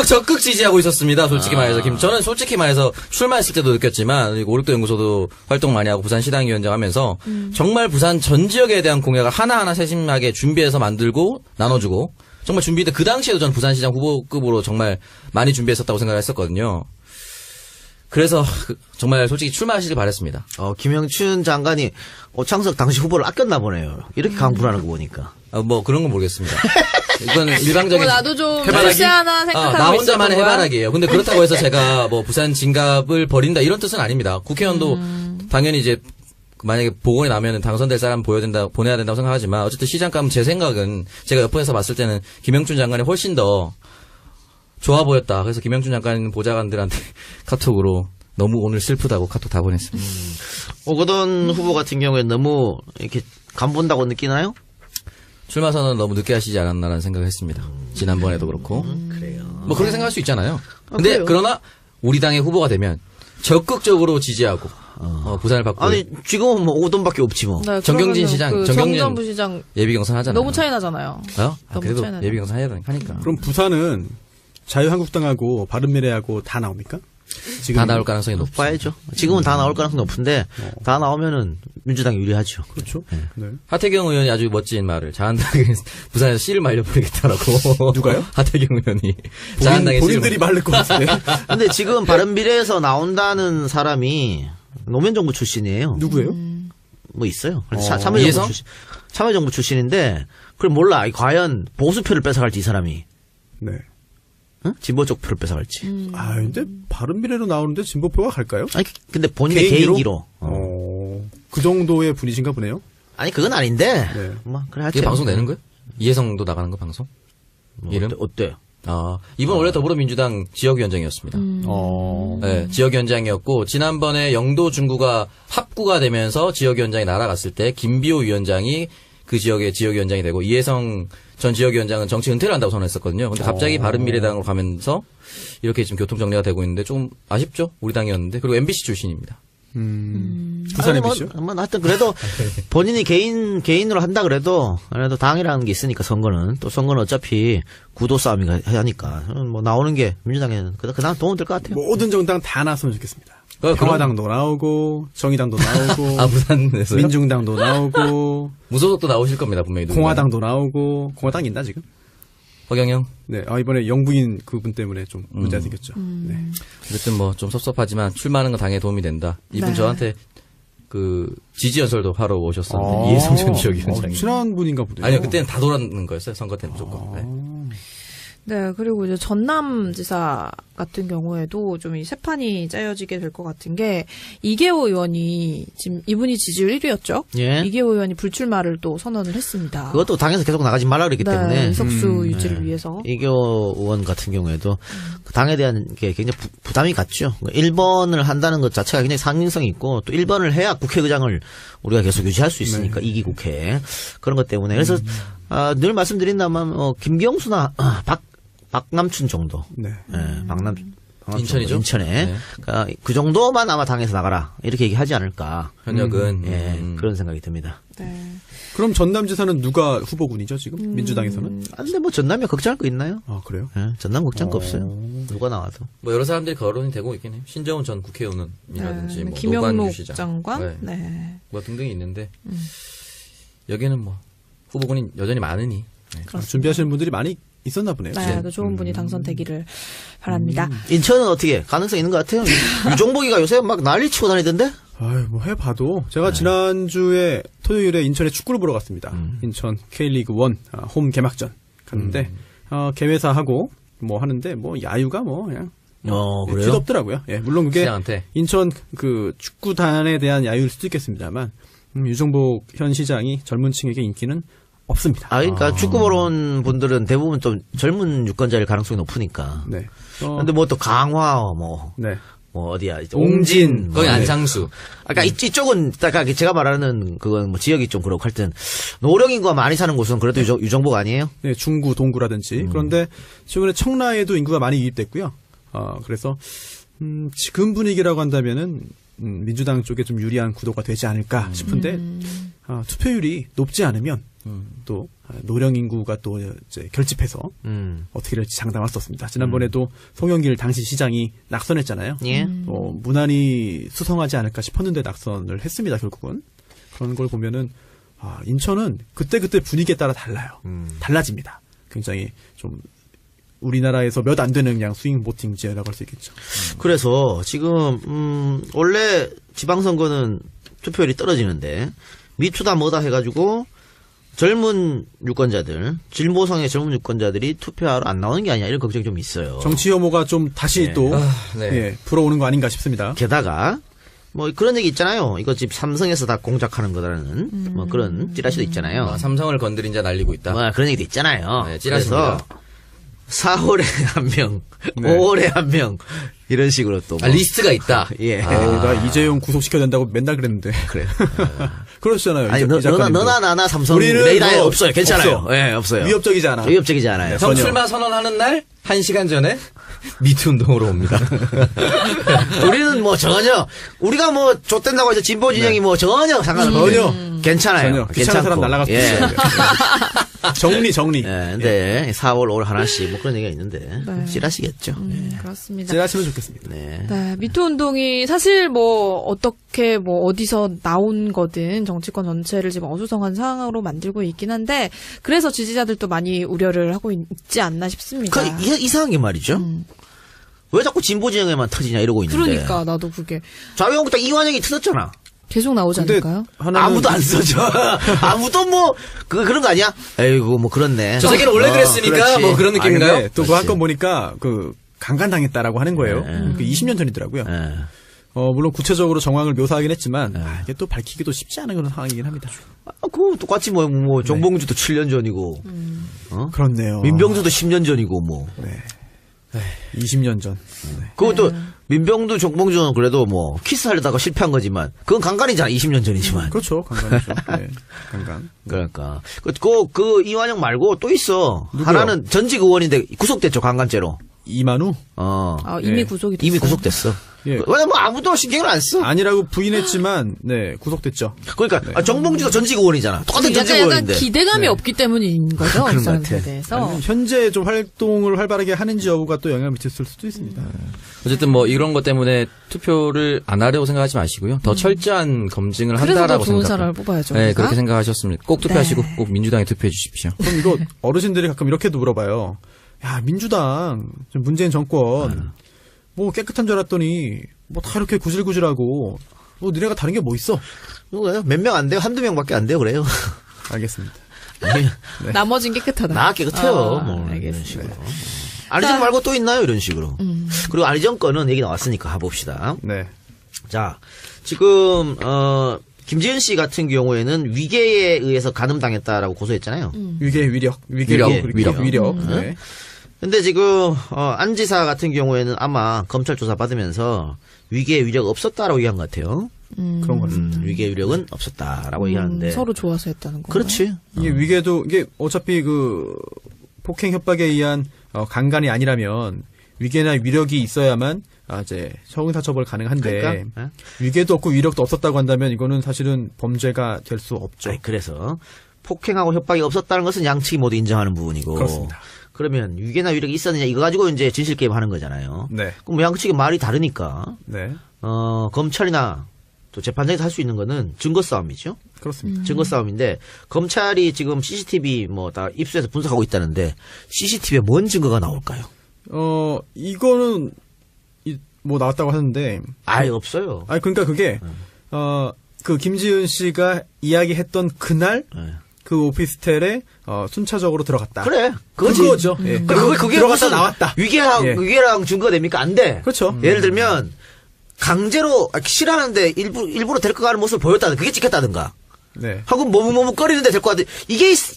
적극 지지하고 있었습니다, 솔직히 말해서. 저는 솔직히 말해서 출마했을 때도 느꼈지만, 오륙도 연구소도 활동 많이 하고 부산 시당위원장 하면서, 정말 부산 전 지역에 대한 공약을 하나하나 세심하게 준비해서 만들고, 나눠주고, 정말 준비때 그 당시에도 전 부산시장 후보급으로 정말 많이 준비했었다고 생각을 했었거든요. 그래서 정말 솔직히 출마하시길 바랬습니다. 김영춘 장관이 오창석 당시 후보를 아꼈나 보네요. 이렇게 강분하는 거 보니까. 뭐 그런 건 모르겠습니다. 이건 일방적인 나도 좀 해바라기? 글쎄 하나 생각하고 나 혼자만의 있었던 거야? 해바라기예요. 근데 그렇다고 해서 제가 뭐 부산 진갑을 버린다 이런 뜻은 아닙니다. 국회의원도 당연히 이제 만약에 보궐에 나면은 당선될 사람 보내야 된다고 생각하지만 어쨌든 시장감은 제 생각은 제가 옆에서 봤을 때는 김영춘 장관이 훨씬 더 좋아 보였다. 그래서 김영춘 장관 보좌관들한테 카톡으로 너무 오늘 슬프다고 카톡 다 보냈습니다. 오거돈 후보 같은 경우에 너무 이렇게 간본다고 느끼나요? 출마 선언 너무 늦게 하시지 않았나라는 생각을 했습니다. 지난번에도 그렇고. 그래요. 뭐 그렇게 생각할 수 있잖아요. 근데 그래요. 그러나 우리 당의 후보가 되면 적극적으로 지지하고 부산을 받고 아니 지금은 뭐 오거돈밖에 없지 뭐. 네, 정경진 그러면은 시장, 그 정경진 정전 부시장 예비 경선 하잖아요. 너무 차이 나잖아요. 너무 그래도 차이 나죠. 예비 경선 해야 하니까. 그럼 부산은 자유한국당하고 바른미래하고 다 나옵니까? 지금 다 나올 가능성이 높죠. 봐야죠. 지금은 다 나올 가능성이 높은데 다 나오면은 민주당이 유리하죠. 그렇죠. 네. 하태경 의원이 아주 멋진 말을 자한당에 부산에서 씨를 말려버리겠다라고. 누가요? 하태경 의원이 자한당에 본인들이 말릴 것 같은데. 근데 지금 바른미래에서 나온다는 사람이 노무현 정부 출신이에요. 누구예요? 뭐 있어요. 이해성? 참여정부 출신인데 그걸 몰라. 과연 보수표를 뺏어갈지 이 사람이. 네. 응? 진보 쪽 표를 뺏어갈지. 근데 바른미래로 나오는데 진보표가 갈까요? 아니 근데 본인의 개인기로? 개인기로. 그 정도의 분이신가 보네요. 아니 그건 아닌데. 네. 뭐 그래 이게 하죠. 방송 내는 거예요? 이혜성도 나가는 거 방송? 뭐 이름? 어때? 이번 원래 더불어민주당 지역위원장이었습니다. 네, 지역위원장이었고 지난번에 영도 중구가 합구가 되면서 지역위원장이 날아갔을 때 김비호 위원장이 그 지역의 지역위원장이 되고 이혜성 전 지역위원장은 정치 은퇴를 한다고 선언했었거든요. 근데 갑자기 바른미래당으로 가면서 이렇게 지금 교통 정리가 되고 있는데 좀 아쉽죠? 우리 당이었는데. 그리고 MBC 출신입니다. 부산 아니, MBC요? 뭐 하여튼 그래도 본인이 개인으로 한다 그래도 당이라는 게 있으니까 선거는 또 선거는 어차피 구도 싸움이가 하니까 뭐 나오는 게 민주당에는 그다음 도움 될 것 같아요. 모든 정당 다 나왔으면 좋겠습니다. 그럼- 평화당도 나오고 정의당도 나오고 부산에서요? 민중당도 나오고 무소속도 나오실 겁니다, 분명히. 누군가. 공화당도 나오고 공화당 있나 지금? 허경영. 네. 이번에 영부인 그분 때문에 좀 문제가 생겼죠. 네. 어쨌든 뭐 좀 섭섭하지만 출마하는 건 당에 도움이 된다. 이분 네. 저한테 그 지지 연설도 하러 오셨었는데 이혜성 전 지역위원장이. 친한 분인가 보네요. 아니요, 그때는 다 돌아는 거였어요. 선거 때 무조건. 네. 네, 그리고 이제 전남지사 같은 경우에도 좀 이 세 판이 짜여지게 될 것 같은 게 이계호 의원이 지금 이분이 지지율 1위였죠. 예. 이계호 의원이 불출마를 또 선언을 했습니다. 그것도 당에서 계속 나가지 말라 그랬기 네, 때문에 의석수 유지를 위해서. 이교 의원 같은 경우에도 그 당에 대한 게 굉장히 부담이 갔죠. 1번을 한다는 것 자체가 굉장히 상징성이 있고 또 1번을 해야 국회의장을 우리가 계속 유지할 수 있으니까 이기 국회 그런 것 때문에 그래서 늘 말씀드린다면 김경수나 박남춘 정도. 네. 박남춘 인천이죠? 인천에 네. 그러니까 그 정도만 아마 당에서 나가라 이렇게 얘기하지 않을까. 현역은 그런 생각이 듭니다. 네. 그럼 전남지사는 누가 후보군이죠 지금 민주당에서는? 근데 뭐 전남에 걱정할 거 있나요? 그래요? 예, 전남 걱정할 거 없어요. 누가 나와도. 뭐 여러 사람들이 거론이 되고 있긴 해요. 신정훈 전 국회의원이라든지 네, 뭐 김영록 노관유 시장, 장관. 네. 네. 뭐 등등이 있는데 여기는 뭐 후보군이 여전히 많으니 네. 준비하시는 분들이 많이 있었나 보네요. 네, 그 좋은 분이 당선되기를 바랍니다. 인천은 어떻게 가능성 있는 것 같아요? 유종복이가 요새 막 난리치고 다니던데? 뭐 해봐도 제가 지난주에 토요일에 인천에 축구를 보러 갔습니다. 인천 K리그 1 홈 개막전 갔는데 개회사하고 뭐 하는데 뭐 야유가 뭐 그냥 그래요? 뒤덮더라고요. 예, 물론 그게 시장한테 인천 그 축구단에 대한 야유일 수도 있겠습니다만 유종복 현 시장이 젊은 층에게 인기는 없습니다. 그러니까 축구 보러 온 분들은 대부분 좀 젊은 유권자일 가능성이 높으니까. 네. 근데 뭐 또 강화, 네. 뭐 어디야, 이제 옹진. 거의 네. 안상수. 아까 이쪽은 딱 제가 말하는 그건 뭐 지역이 좀 그렇고 할 땐 노령 인구가 많이 사는 곳은 그래도 유정복 아니에요? 네, 중구, 동구라든지. 그런데 최근에 청라에도 인구가 많이 유입됐고요. 그래서 지금 분위기라고 한다면은 민주당 쪽에 좀 유리한 구도가 되지 않을까 싶은데 투표율이 높지 않으면 또 노령 인구가 또 이제 결집해서 어떻게 될지 장담할 수 없습니다. 지난번에도 송영길 당시 시장이 낙선했잖아요. 예. 무난히 수성하지 않을까 싶었는데 낙선을 했습니다. 결국은 그런 걸 보면은 인천은 그때 분위기에 따라 달라요. 달라집니다. 굉장히 좀 우리나라에서 몇 안 되는 그냥 스윙 보팅제라고 할 수 있겠죠. 그래서 지금 원래 지방선거는 투표율이 떨어지는데 미투다 뭐다 해가지고 젊은 유권자들, 진보성의 젊은 유권자들이 투표하러 안 나오는 게 아니냐 이런 걱정이 좀 있어요. 정치 혐오가 좀 다시 네. 또 네. 예, 불어오는 거 아닌가 싶습니다. 게다가 뭐 그런 얘기 있잖아요. 이거 집 삼성에서 다 공작하는 거라는 뭐 그런 찌라시도 있잖아요. 삼성을 건드린 자 날리고 있다. 뭐 그런 얘기도 있잖아요. 네, 찌라시입니다. 그래서 4월에 한 명, 네. 5월에 한 명 이런 식으로 또 뭐. 리스트가 있다. 예. 나 이재용 구속시켜야 된다고 맨날 그랬는데. 그래. 그러시잖아요. 아니 이 작가님도. 너나 나나 삼성 우리는 레이더에 뭐 없어요. 괜찮아요. 없어. 예, 없어요. 위협적이지 않아. 위협적이지 않아요. 형 전혀. 출마 선언하는 날 1시간 전에 미투 운동으로 옵니다. 우리는 뭐 전혀 우리가 뭐 좆된다고 해서 진보 진영이 뭐 전혀 상관없어요. 전혀. 괜찮아요. 전혀. 귀찮은 사람 날라가서 예. 정리. 예, 근데 4월, 5월 하나씩 뭐 그런 얘기가 있는데 네. 찌라시겠죠. 그렇습니다. 제하시면 좋겠습니다. 네. 네, 미투 운동이 사실 뭐 어떻게 뭐 어디서 나온 거든 정치권 전체를 지금 어수선한 상황으로 만들고 있긴 한데 그래서 지지자들도 많이 우려를 하고 있지 않나 싶습니다. 이상한 게 말이죠. 왜 자꾸 진보 진영에만 터지냐 이러고 있는데. 그러니까 나도 그게 자유한국당 이완영이 터졌잖아. 계속 나오지 근데 않을까요? 하나는 아무도 안 써져. 아무도 뭐 그런 거 아니야? 에이구 뭐 그렇네. 저 새끼는 원래 그랬으니까 그렇지. 뭐 그런 느낌인가요? 또 그 한 건 보니까 그 강간당했다고 하는 거예요. 네. 그 20년 전이더라고요. 예. 물론 구체적으로 정황을 묘사하긴 했지만 이게 또 밝히기도 쉽지 않은 그런 상황이긴 합니다. 그거 똑같이 뭐 정봉주도 7년 전이고, 그렇네요. 민병주도 10년 전이고 뭐. 네. 20년 전. 그것도 민병두, 정봉주는 그래도 뭐 키스하려다가 실패한 거지만 그건 강간이잖아. 20년 전이지만. 그렇죠. 강간이죠. 네. 강간. 그러니까 그 이완영 말고 또 있어. 누구요? 하나는 전직 의원인데 구속됐죠. 강간죄로. 이만우? 이미 네. 구속이 됐어요. 이미 구속됐어. 예. 왜냐면 아무도 신경을 안 써. 아니라고 부인했지만 네 구속됐죠. 그러니까 정봉주도 전직 의원이잖아. 똑같은 전직 약간 의원인데. 기대감이 없기 때문인 거죠. 그런 이 것 같아. 사람들에 대해서. 아니면 현재 좀 활동을 활발하게 하는지 여부가 또 영향을 미쳤을 수도 있습니다. 어쨌든 뭐 이런 것 때문에 투표를 안 하려고 생각하지 마시고요. 더 철저한 검증을 그래서 더 한다라고 좋은 생각합니다. 사람을 뽑아야죠. 네, 우리가. 그렇게 생각하셨습니다. 꼭 투표하시고 네. 꼭 민주당에 투표해 주십시오. 그럼 이거 어르신들이 가끔 이렇게도 물어봐요. 야 민주당 문재인 정권 뭐 깨끗한 줄 알았더니 뭐 다 이렇게 구질구질하고 뭐 너네가 다른 게 뭐 있어? 몇 명 안 돼요. 한두 명밖에 안 돼요. 그래요. 알겠습니다. 나머진 깨끗하다. 나 깨끗해요. 뭐 이런 알겠습니다. 식으로. 안희정 말고 또 있나요? 이런 식으로. 그리고 안희정 건은 얘기 나왔으니까 해봅시다. 네. 자, 지금 김지은 씨 같은 경우에는 위계에 의해서 간음당했다라고 고소했잖아요. 위력. 네. 근데 지금 안 지사 같은 경우에는 아마 검찰 조사 받으면서 위계에 위력 없었다라고 얘기한 것 같아요. 그런 것 같습니다. 위계의 위력은 없었다라고 얘기하는데. 서로 좋아서 했다는 거. 그렇지. 이게 위계도 이게 어차피 그 폭행 협박에 의한 강간이 아니라면 위계나 위력이 있어야만 이제 형사처벌 가능한데 그러니까, 예? 위계도 없고 위력도 없었다고 한다면 이거는 사실은 범죄가 될 수 없죠. 아니, 그래서 폭행하고 협박이 없었다는 것은 양측이 모두 인정하는 부분이고. 그렇습니다. 그러면 위계나 위력이 있었느냐 이거 가지고 이제 진실 게임 하는 거잖아요. 네. 그럼 뭐 양측의 말이 다르니까 네. 검찰이나 또 재판장에서 할 수 있는 거는 증거 싸움이죠. 그렇습니다. 증거 싸움인데 검찰이 지금 CCTV 뭐 다 입수해서 분석하고 있다는데 CCTV에 뭔 증거가 나올까요? 이거는 뭐 나왔다고 하는데 아예 없어요. 아니 그러니까 그게 그 김지은 씨가 이야기했던 그날 네. 그 오피스텔에 순차적으로 들어갔다. 그래. 그거지. 그거죠. 예. 그게 들어갔다 무슨 나왔다. 위계랑 증거가 됩니까? 안 돼. 그렇죠. 예를 들면 강제로 싫어하는데 일부러 데리고 가는 모습을 보였다든 그게 찍혔다든가. 네. 하고 머뭇머뭇거리는데 데리고 가든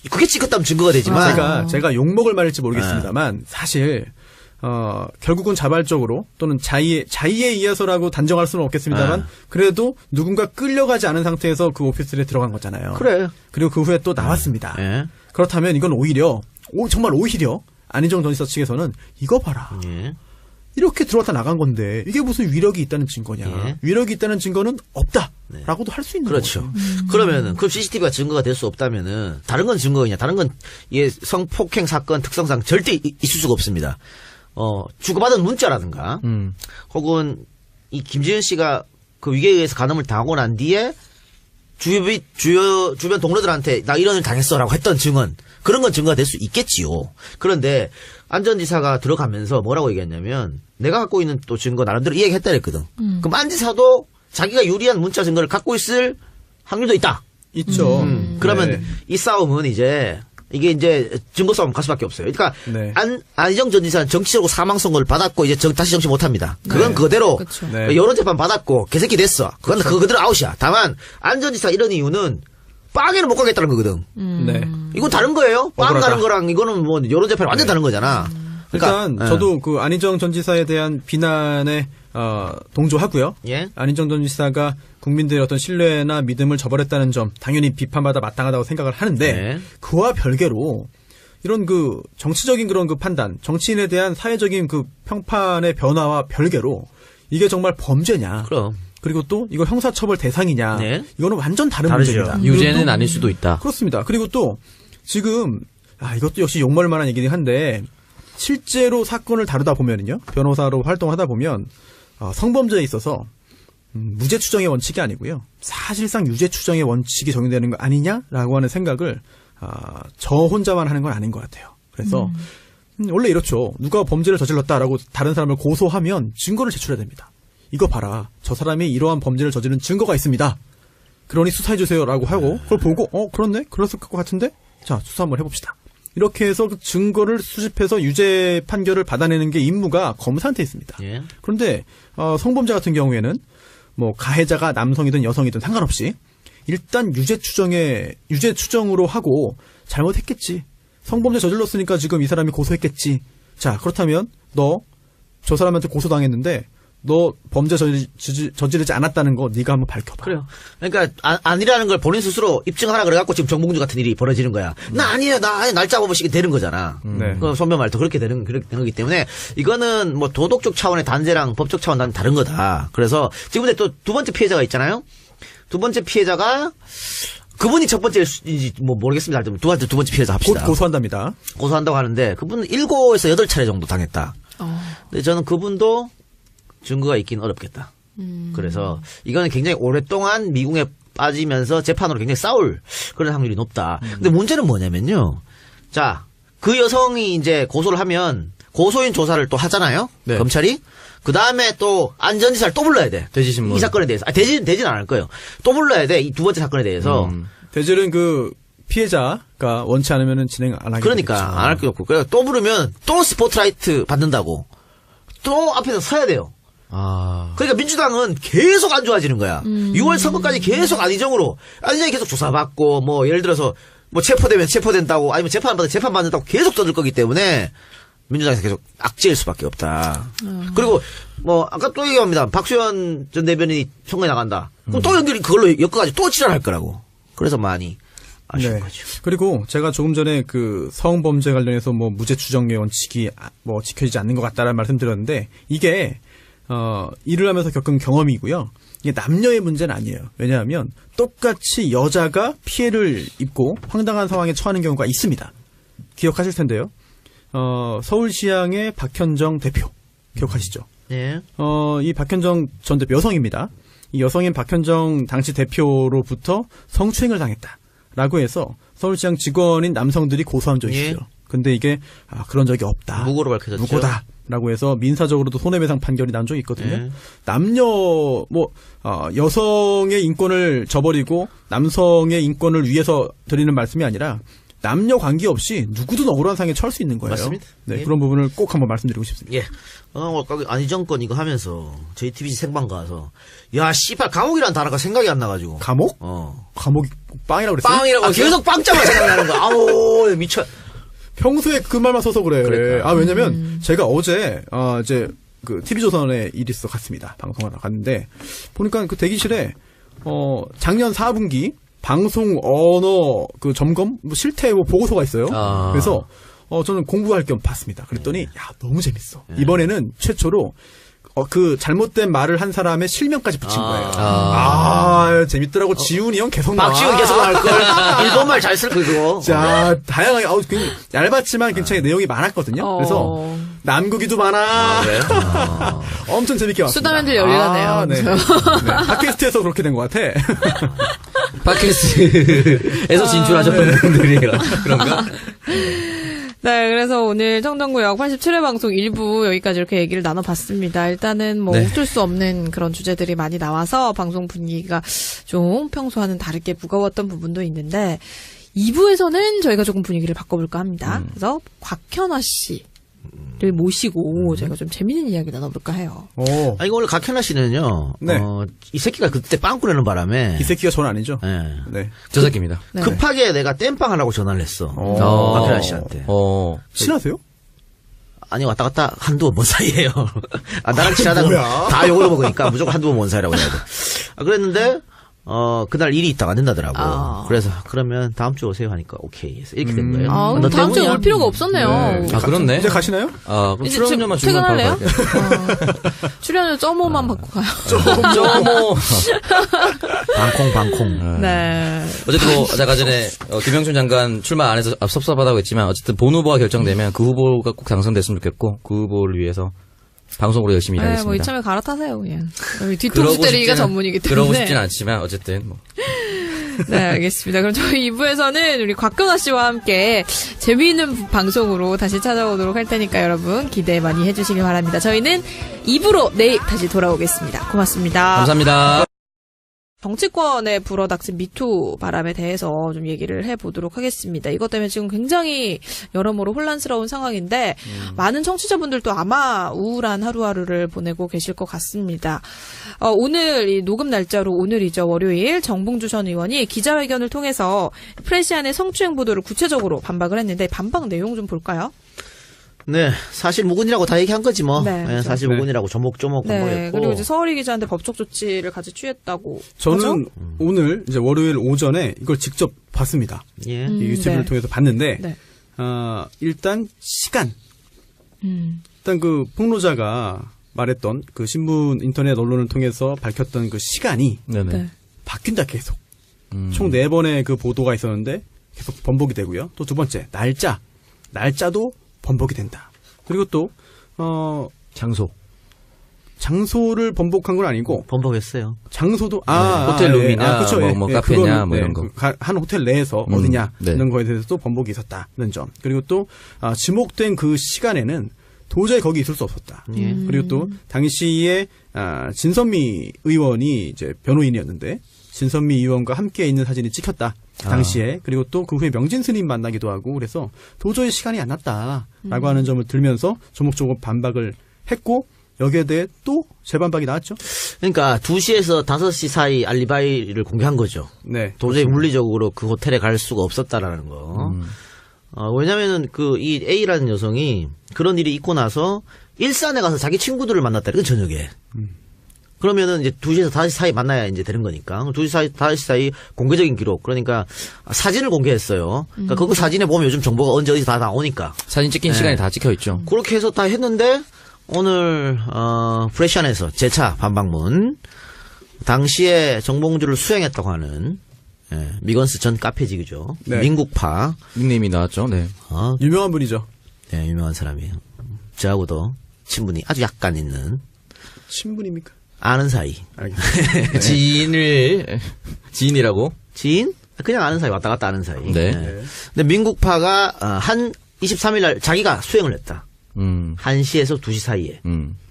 그게 찍혔다면 증거가 되지만. 제가 욕먹을 말일지 모르겠습니다만 사실 결국은 자발적으로 또는 자의에 의해서라고 단정할 수는 없겠습니다만 그래도 누군가 끌려가지 않은 상태에서 그 오피스텔에 들어간 거잖아요. 그래. 그리고 그 후에 또 나왔습니다. 예. 그렇다면 이건 오히려 정말 오히려 안희정 전 지사 측에서는 이거 봐라. 예. 이렇게 들어왔다 나간 건데 이게 무슨 위력이 있다는 증거냐. 예. 위력이 있다는 증거는 없다라고도 할 수 있는 그렇죠. 거죠. 그러면은 그 CCTV가 증거가 될 수 없다면은 다른 건 증거이냐? 다른 건 성폭행 사건 특성상 절대 있을 수가 없습니다. 주고받은 문자라든가, 혹은 이 김지은 씨가 그 위계에 의해서 간음을 당하고 난 뒤에 주변 동료들한테 나 이런 일 당했어라고 했던 증언 그런 건 증거가 될 수 있겠지요. 그런데 안 전 지사가 들어가면서 뭐라고 얘기했냐면 내가 갖고 있는 또 증거 나름대로 이 얘기 했다 그랬거든. 그럼 안 지사도 자기가 유리한 문자 증거를 갖고 있을 확률도 있다. 있죠. 그러면 네. 이 싸움은 이게 이제 증거 싸움 갈 수밖에 없어요. 그러니까 네. 안희정 전 지사는 정치적으로 사망 선고를 받았고 이제 다시 정치 못 합니다. 그건 네. 그대로 그쵸. 네. 여론 재판 받았고 개새끼 됐어. 그건 그대로 아웃이야. 다만 안 전 지사 이런 이유는 빵에는 못 가겠다는 거거든. 네. 이건 다른 거예요. 빵 억울하다. 가는 거랑 이거는 뭐 여론 재판 완전 다른 거잖아. 일단 그러니까, 저도 그 안희정 전 지사에 대한 비난에 동조하고요. 예. 안희정 전 지사가 국민들의 어떤 신뢰나 믿음을 저버렸다는 점 당연히 비판받아 마땅하다고 생각을 하는데 네. 그와 별개로 이런 그 정치적인 그런 그 판단, 정치인에 대한 사회적인 그 평판의 변화와 별개로 이게 정말 범죄냐? 그럼. 그리고 또 이거 형사처벌 대상이냐? 네. 이거는 완전 다른 다르죠. 문제입니다. 유죄는 그리고 또 아닐 수도 있다. 그렇습니다. 그리고 또 지금 이것도 역시 욕먹을 만한 얘기긴 한데 실제로 사건을 다루다 보면은요. 변호사로 활동하다 보면 성범죄에 있어서 무죄 추정의 원칙이 아니고요. 사실상 유죄 추정의 원칙이 적용되는 거 아니냐라고 하는 생각을 저 혼자만 하는 건 아닌 것 같아요. 그래서 원래 이렇죠. 누가 범죄를 저질렀다라고 다른 사람을 고소하면 증거를 제출해야 됩니다. 이거 봐라. 저 사람이 이러한 범죄를 저지른 증거가 있습니다. 그러니 수사해주세요라고 하고 그걸 보고 그렇네? 그랬을 것 같은데? 자, 수사 한번 해봅시다. 이렇게 해서 그 증거를 수집해서 유죄 판결을 받아내는 게 임무가 검사한테 있습니다. 예. 그런데 성범죄 같은 경우에는 뭐 가해자가 남성이든 여성이든 상관없이 일단 유죄 추정으로 하고 잘못했겠지. 성범죄 저질렀으니까 지금 이 사람이 고소했겠지. 자, 그렇다면 너 저 사람한테 고소당했는데 너 범죄 저지르지 않았다는 거 네가 한번 밝혀봐. 그래요. 그러니까 아니라는 걸 본인 스스로 입증하라 그래갖고 지금 정봉주 같은 일이 벌어지는 거야. 나 아니야, 날짜 보면씩 되는 거잖아. 네. 그 손면 말도 그렇게 되는 거기 때문에 이거는 뭐 도덕적 차원의 단죄랑 법적 차원은 다른 거다. 그래서 지금 근데 또 두 번째 피해자가 있잖아요. 두 번째 피해자가 그분이 첫 번째인지 뭐 모르겠습니다. 하여튼 두 번째 피해자 합시다. 곧 고소한답니다. 고소한다고 하는데 그분은 7에서 8차례 정도 당했다. 근데 저는 그분도 증거가 있긴 어렵겠다. 그래서 이거는 굉장히 오랫동안 미궁에 빠지면서 재판으로 굉장히 싸울 그런 확률이 높다. 근데 문제는 뭐냐면요. 자, 그 여성이 이제 고소를 하면 고소인 조사를 또 하잖아요. 네. 검찰이. 그 다음에 또 안전지사를 또 불러야 돼. 대지신문. 이 사건에 대해서. 되진 않을 거예요. 또 불러야 돼. 이 두 번째 사건에 대해서. 대질은 그 피해자가 원치 않으면 진행 안 하게 그러니까 되겠죠. 안 할 게 없고. 그래서 또 부르면 또 스포트라이트 받는다고. 또 앞에서 서야 돼요. 그러니까 민주당은 계속 안 좋아지는 거야. 6월 선거까지 계속 안희정이 계속 조사받고 뭐 예를 들어서 뭐 체포되면 체포된다고 아니면 재판받으면 재판받는다고 계속 떠들 거기 때문에 민주당에서 계속 악재일 수밖에 없다. 그리고 뭐 아까 또 얘기합니다. 박수현 전 대변인이 선거에 나간다. 그럼 또 연결이 그걸로 엮어가지고 또 지랄할 거라고. 그래서 많이 아쉬운 네. 거죠. 그리고 제가 조금 전에 그 성범죄 관련해서 뭐 무죄 추정의 원칙이 뭐 지켜지지 않는 것 같다라는 말씀드렸는데 이게 일을 하면서 겪은 경험이고요. 이게 남녀의 문제는 아니에요. 왜냐하면 똑같이 여자가 피해를 입고 황당한 상황에 처하는 경우가 있습니다. 기억하실 텐데요. 서울시향의 박현정 대표 기억하시죠? 예. 이 박현정 전 대표 여성입니다. 이 여성인 박현정 당시 대표로부터 성추행을 당했다라고 해서 서울시향 직원인 남성들이 고소한 적이 예. 있어요. 근데 이게 그런 적이 없다. 무고로 밝혀졌죠. 무고다라고 해서 민사적으로도 손해배상 판결이 난 적이 있거든요. 예. 남녀 여성의 인권을 저버리고 남성의 인권을 위해서 드리는 말씀이 아니라 남녀 관계없이 누구든 억울한 상황에 처할 수 있는 거예요. 맞습니다. 네, 예. 그런 부분을 꼭 한번 말씀드리고 싶습니다. 예. 안희정 건 이거 하면서 저희 TBC 생방 가서 야 씨발 감옥이라는 단어가 생각이 안 나가지고. 감옥? 감옥이 빵이라고 그랬어요? 빵이라고 계속 빵자만 생각나는 거. 아우 미쳐. 평소에 그 말만 써서 그래. 그러니까. 왜냐면 제가 어제 이제 그 TV조선에 일이 있어 갔습니다. 방송하러 갔는데 보니까 그 대기실에 작년 4분기 방송 언어 그 점검 뭐 실태 뭐 보고서가 있어요. 그래서 저는 공부할 겸 봤습니다. 그랬더니 야 너무 재밌어. 이번에는 최초로 그 잘못된 말을 한 사람의 실명까지 붙인 거예요. 재밌더라고. 지훈이 형 계속 나와. 박지훈 계속 나올 걸. 어려운 말 잘 쓸 거고. 자, 다양하게, 굉장히 얇았지만 굉장히 내용이 많았거든요. 그래서, 남구기도 많아. 그래요? 엄청 재밌게 왔습니다. 수다맨들 열리네요. 네. 팟캐스트에서 그렇게 된 것 같아. 팟캐스트에서 진출하셨던 분들이라 그런가? 네, 그래서 오늘 청정구역 87회 방송 1부 여기까지 이렇게 얘기를 나눠봤습니다. 일단은 뭐 네. 웃을 수 없는 그런 주제들이 많이 나와서 방송 분위기가 좀 평소와는 다르게 무거웠던 부분도 있는데 2부에서는 저희가 조금 분위기를 바꿔볼까 합니다. 그래서 곽현아 씨를 모시고 저희가 좀 재밌는 이야기 나눠볼까 해요. 오. 아니, 오늘 각현아 씨는요, 네. 이 새끼가 그때 빵 꾸려는 바람에. 이 새끼가 전 아니죠? 예. 네. 저 새끼입니다. 네. 급하게 내가 땜빵 하려고 전화를 했어. 어. 각현아 씨한테. 친하세요? 아니, 왔다 갔다 한두 번 먼 사이에요. 나랑 친하다가 뭐야? 다 욕을 먹으니까 무조건 한두 번 먼 사이라고 해야 돼. 그랬는데, 그날 일이 있다가 안 된다더라고. 그래서, 그러면 다음 주 오세요 하니까, 오케이. 해서 이렇게 된 거예요. 아, 너 다음 주에 때문이야? 올 필요가 없었네요. 아, 그렇네. 이제 가시나요? 그럼 이제 출연료만 주면 바로 퇴근할래요? 갈게요. 출연료 점호만 받고 가요. 뭐. 방콩. 네. 어쨌든 뭐, 아까 전에, 김영춘 장관 출마 안 해서 섭섭하다고 했지만, 어쨌든 본 후보가 결정되면 그 후보가 꼭 당선됐으면 좋겠고, 그 후보를 위해서 방송으로 열심히 네, 일하겠습니다. 뭐 이참에 갈아타세요 그냥. 여기 뒤통수 때리기가 전문이기 때문에. 그러고 싶진 않지만, 어쨌든 뭐. 네, 알겠습니다. 그럼 저희 2부에서는 우리 곽경아 씨와 함께 재미있는 방송으로 다시 찾아오도록 할 테니까 여러분 기대 많이 해주시기 바랍니다. 저희는 2부로 내일 다시 돌아오겠습니다. 고맙습니다. 감사합니다. 정치권에 불어닥친 미투 바람에 대해서 좀 얘기를 해보도록 하겠습니다. 이것 때문에 지금 굉장히 여러모로 혼란스러운 상황인데 많은 청취자분들도 아마 우울한 하루하루를 보내고 계실 것 같습니다. 오늘 이 녹음 날짜로 오늘이죠. 월요일 정봉주 전 의원이 기자회견을 통해서 프레시안의 성추행 보도를 구체적으로 반박을 했는데 반박 내용 좀 볼까요? 네, 사실 무근이라고 다 얘기한 거지 뭐. 네, 그렇죠. 사실 무근이라고 조목조목 네. 반박했고. 그리고 이제 서울이 기자한테 법적 조치를 같이 취했다고. 저는 하죠? 오늘 이제 월요일 오전에 이걸 직접 봤습니다. 예. 이 유튜브를 네. 통해서 봤는데 네. 일단 시간. 일단 그 폭로자가 말했던 그 신문 인터넷 언론을 통해서 밝혔던 그 시간이 네네. 네. 바뀐다 계속. 총 4번의 그 보도가 있었는데 계속 번복이 되고요. 또 두 번째 날짜도 번복이 된다. 그리고 또 장소를 번복한 건 아니고 번복했어요. 장소도 호텔 룸이냐, 그쵸, 뭐 카페냐, 뭐 이런 거. 한 호텔 내에서 어디냐 네. 이런 거에 대해서도 번복이 있었다는 점. 그리고 또 지목된 그 시간에는 도저히 거기 있을 수 없었다. 그리고 또 당시에 진선미 의원이 이제 변호인이었는데 진선미 의원과 함께 있는 사진이 찍혔다. 당시에. 그리고 또 그 후에 명진 스님 만나기도 하고 그래서 도저히 시간이 안 났다라고 하는 점을 들면서 조목조목 반박을 했고 여기에 대해 또 재반박이 나왔죠. 그러니까 2시에서 5시 사이 알리바이를 공개한 거죠. 네. 도저히 물리적으로 그 호텔에 갈 수가 없었다라는 거. 왜냐면은 이 A라는 여성이 그런 일이 있고 나서 일산에 가서 자기 친구들을 만났다. 그 저녁에. 그러면은 이제 2시에서 5시 사이 만나야 이제 되는 거니까. 2시, 5시 사이 공개적인 기록. 그러니까 사진을 공개했어요. 그러니까 그 사진에 보면 요즘 정보가 언제 어디서 다 나오니까. 사진 찍힌 시간이 다 찍혀 있죠. 그렇게 해서 다 했는데 오늘 프레시안에서 재차 반박문. 당시에 정봉주를 수행했다고 하는 미건스 전 카페직이죠. 네. 민국파. 닉네임이 나왔죠. 네. 유명한 분이죠. 네, 유명한 사람이에요. 저하고도 친분이 아주 약간 있는 친분입니까? 아는 사이. 알겠습니다. 지인이라고? 지인? 그냥 아는 사이, 왔다 갔다 아는 사이. 네. 근데 민국파가 한 23일 날 자기가 수행을 했다. 1시에서 2시 사이에.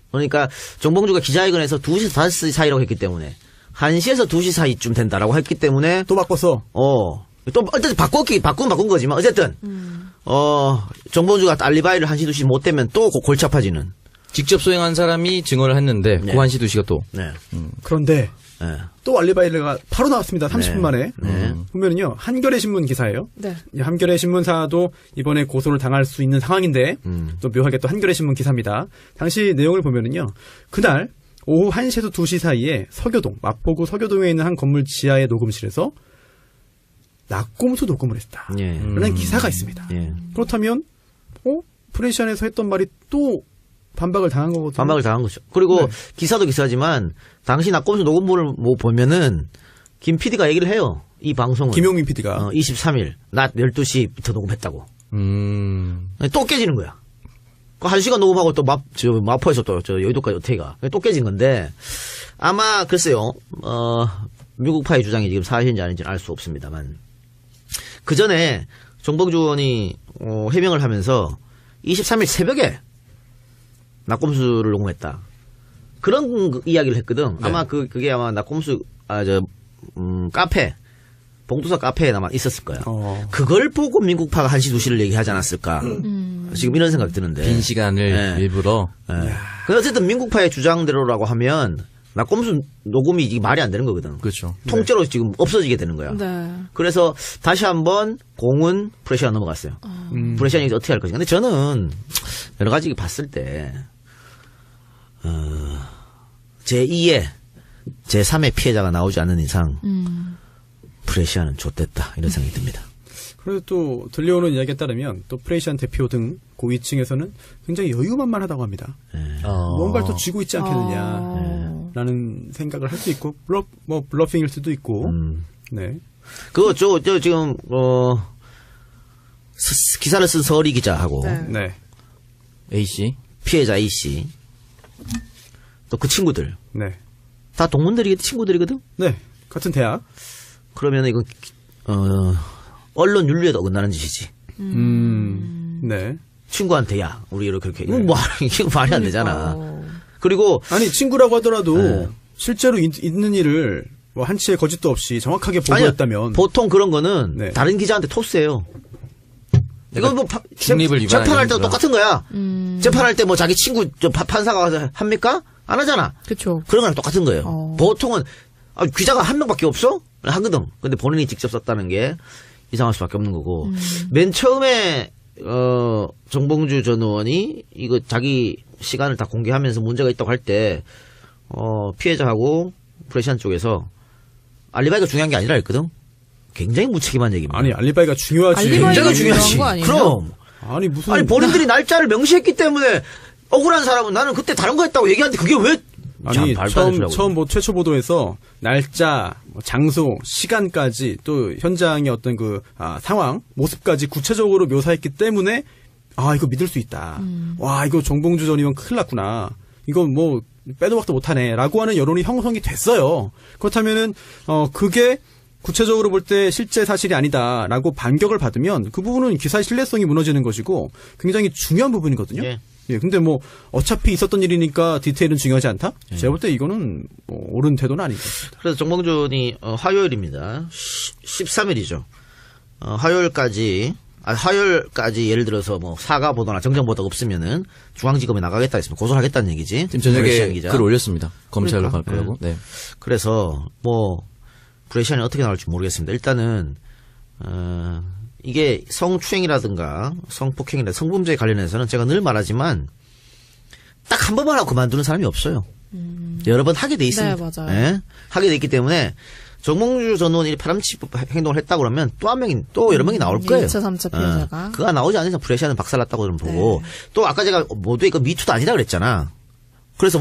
그러니까 정봉주가 기자회견에서 2시에서 5시 사이라고 했기 때문에 1시에서 2시 사이쯤 된다라고 했기 때문에 또 바꿨어. 또 어쨌든 바꾼 거지만 어쨌든 정봉주가 알리바이를 1시 2시 못 되면 또 골치 아파지는. 직접 수행한 사람이 증언을 했는데 네. 그 1시 2시가 또 네. 그런데 네. 또 알리바이가 바로 나왔습니다. 30분 네. 만에. 네. 보면은요. 한겨레 신문 기사예요. 네. 이 한겨레 신문사도 이번에 고소를 당할 수 있는 상황인데 또 묘하게 또 한겨레 신문 기사입니다. 당시 내용을 보면은요. 그날 오후 1시에서 2시 사이에 서교동, 마포구 서교동에 있는 한 건물 지하의 녹음실에서 낙곰수 녹음을 했다. 예. 라는 기사가 있습니다. 예. 그렇다면 프레시안에서 했던 말이 또 반박을 당한 거거든요. 반박을 당한 거죠. 그리고 네. 기사도 기사지만 당시 낙검수 녹음본을 뭐 보면은 김 PD가 얘기를 해요. 이 방송을. 김용민 PD가 23일 낮 12시부터 녹음했다고. 또 깨지는 거야. 그 1시간 녹음하고 또 마포에서 또 여의도까지 어떻게 가. 또 깨진 건데 아마 글쎄요. 미국파의 주장이 지금 사실인지 아닌지는 알 수 없습니다만 그 전에 정봉주 의원이 해명을 하면서 23일 새벽에 낙곰수를 녹음했다. 그런 이야기를 했거든. 네. 아마 그게 아마 낙곰수 카페 봉도사 카페에 아마 있었을 거야. 그걸 보고 민국파가 1시 2시를 얘기하지 않았을까. 지금 이런 생각이 드는데. 빈 시간을 일부러. 근데 어쨌든 민국파의 주장대로라고 하면 낙곰수 녹음이 이게 말이 안 되는 거거든. 그렇죠. 통째로 지금 없어지게 되는 거야. 네. 그래서 다시 한번 공은 프레시안 넘어갔어요. 프레시안이 어떻게 할 것인가. 근데 저는 여러 가지 봤을 때 제2의 제3의 피해자가 나오지 않는 이상 프레시안은 좆됐다 이런 생각이 듭니다. 그래도 또 들려오는 이야기에 따르면 또 프레시안 대표 등 고위층에서는 굉장히 여유만만하다고 합니다. 뭔가를 또 쥐고 있지 않겠느냐라는 생각을 할 수 있고 블러핑일 수도 있고. 네. 그거 지금 기사를 쓴 서리 기자하고 네. A씨. 피해자 A 씨 또 그 친구들 네. 다 동문들이겠지 친구들이거든. 네. 같은 대학. 그러면 이건 언론 윤리에도 어긋나는 짓이지. 네. 친구한테 야 우리 이렇게 이건 뭐 이거 말이 안 되잖아. 그리고 아니 친구라고 하더라도 네. 실제로 있는 일을 뭐 한치의 거짓도 없이 정확하게 보도했다면 보통 그런 거는 네. 다른 기자한테 토스해요. 이건 뭐 중립을 위반하는 재판할 때도 거죠. 똑같은 거야. 재판할 때 뭐 자기 친구 판사가 와서 합니까? 안 하잖아. 그렇죠. 그런 거랑 똑같은 거예요. 보통은 기자가 한 명밖에 없어? 하거든. 근데 본인이 직접 썼다는 게 이상할 수밖에 없는 거고. 맨 처음에 정봉주 전 의원이 이거 자기 시간을 다 공개하면서 문제가 있다고 할 때 피해자하고 프레시안 쪽에서 알리바이가 중요한 게 아니라 했거든. 굉장히 무책임한 얘기입니다. 아니 알리바이가 중요하지. 알리바이가 굉장히 중요한 중요하지. 거 아니에요? 그럼. 아니 무슨 아니 본인들이 날짜를 명시했기 때문에 억울한 사람은 나는 그때 다른 거 했다고 얘기하는데 그게 왜 아니 말도 안 되는 처음 뭐 최초 보도에서 날짜, 뭐 장소, 시간까지 또 현장의 어떤 그 상황, 모습까지 구체적으로 묘사했기 때문에 이거 믿을 수 있다. 와 이거 정봉주 전 의원 큰일 났구나. 이거 뭐 빼도 박도 못하네라고 하는 여론이 형성이 됐어요. 그렇다면은 그게 구체적으로 볼 때 실제 사실이 아니다라고 반격을 받으면 그 부분은 기사의 신뢰성이 무너지는 것이고 굉장히 중요한 부분이거든요. 예. 예, 근데 뭐 어차피 있었던 일이니까 디테일은 중요하지 않다? 제가 볼 때 이거는 옳은 태도는 아닌 것 같습니다. 그래서 정봉준이 화요일입니다. 13일이죠. 화요일까지 예를 들어서 뭐 사과 보도나 정정 보도가 없으면은 중앙지검에 나가겠다 했으면 고소를 하겠다는 얘기지. 지금 브레시안 저녁에 기자. 글 올렸습니다. 검찰로 갈 그러니까. 거라고. 네. 그래서 뭐 브레시안이 어떻게 나올지 모르겠습니다. 일단은 이게 성추행이라든가 성폭행이나 성범죄에 관련해서는 제가 늘 말하지만 딱 한 번만 하고 그만두는 사람이 없어요. 여러 번 하게 돼 있습니다. 네, 맞아요. 예? 하게 돼 있기 때문에 정몽주 전 의원이 바람직 행동을 했다고 그러면 또 한 명이 또 여러 명이 나올 거예요. 2차, 3차 피해자가. 그가 나오지 않는 이상 브레시안은 박살났다고 좀 보고 또 아까 제가 모두의 그 미투도 아니다 그랬잖아. 그래서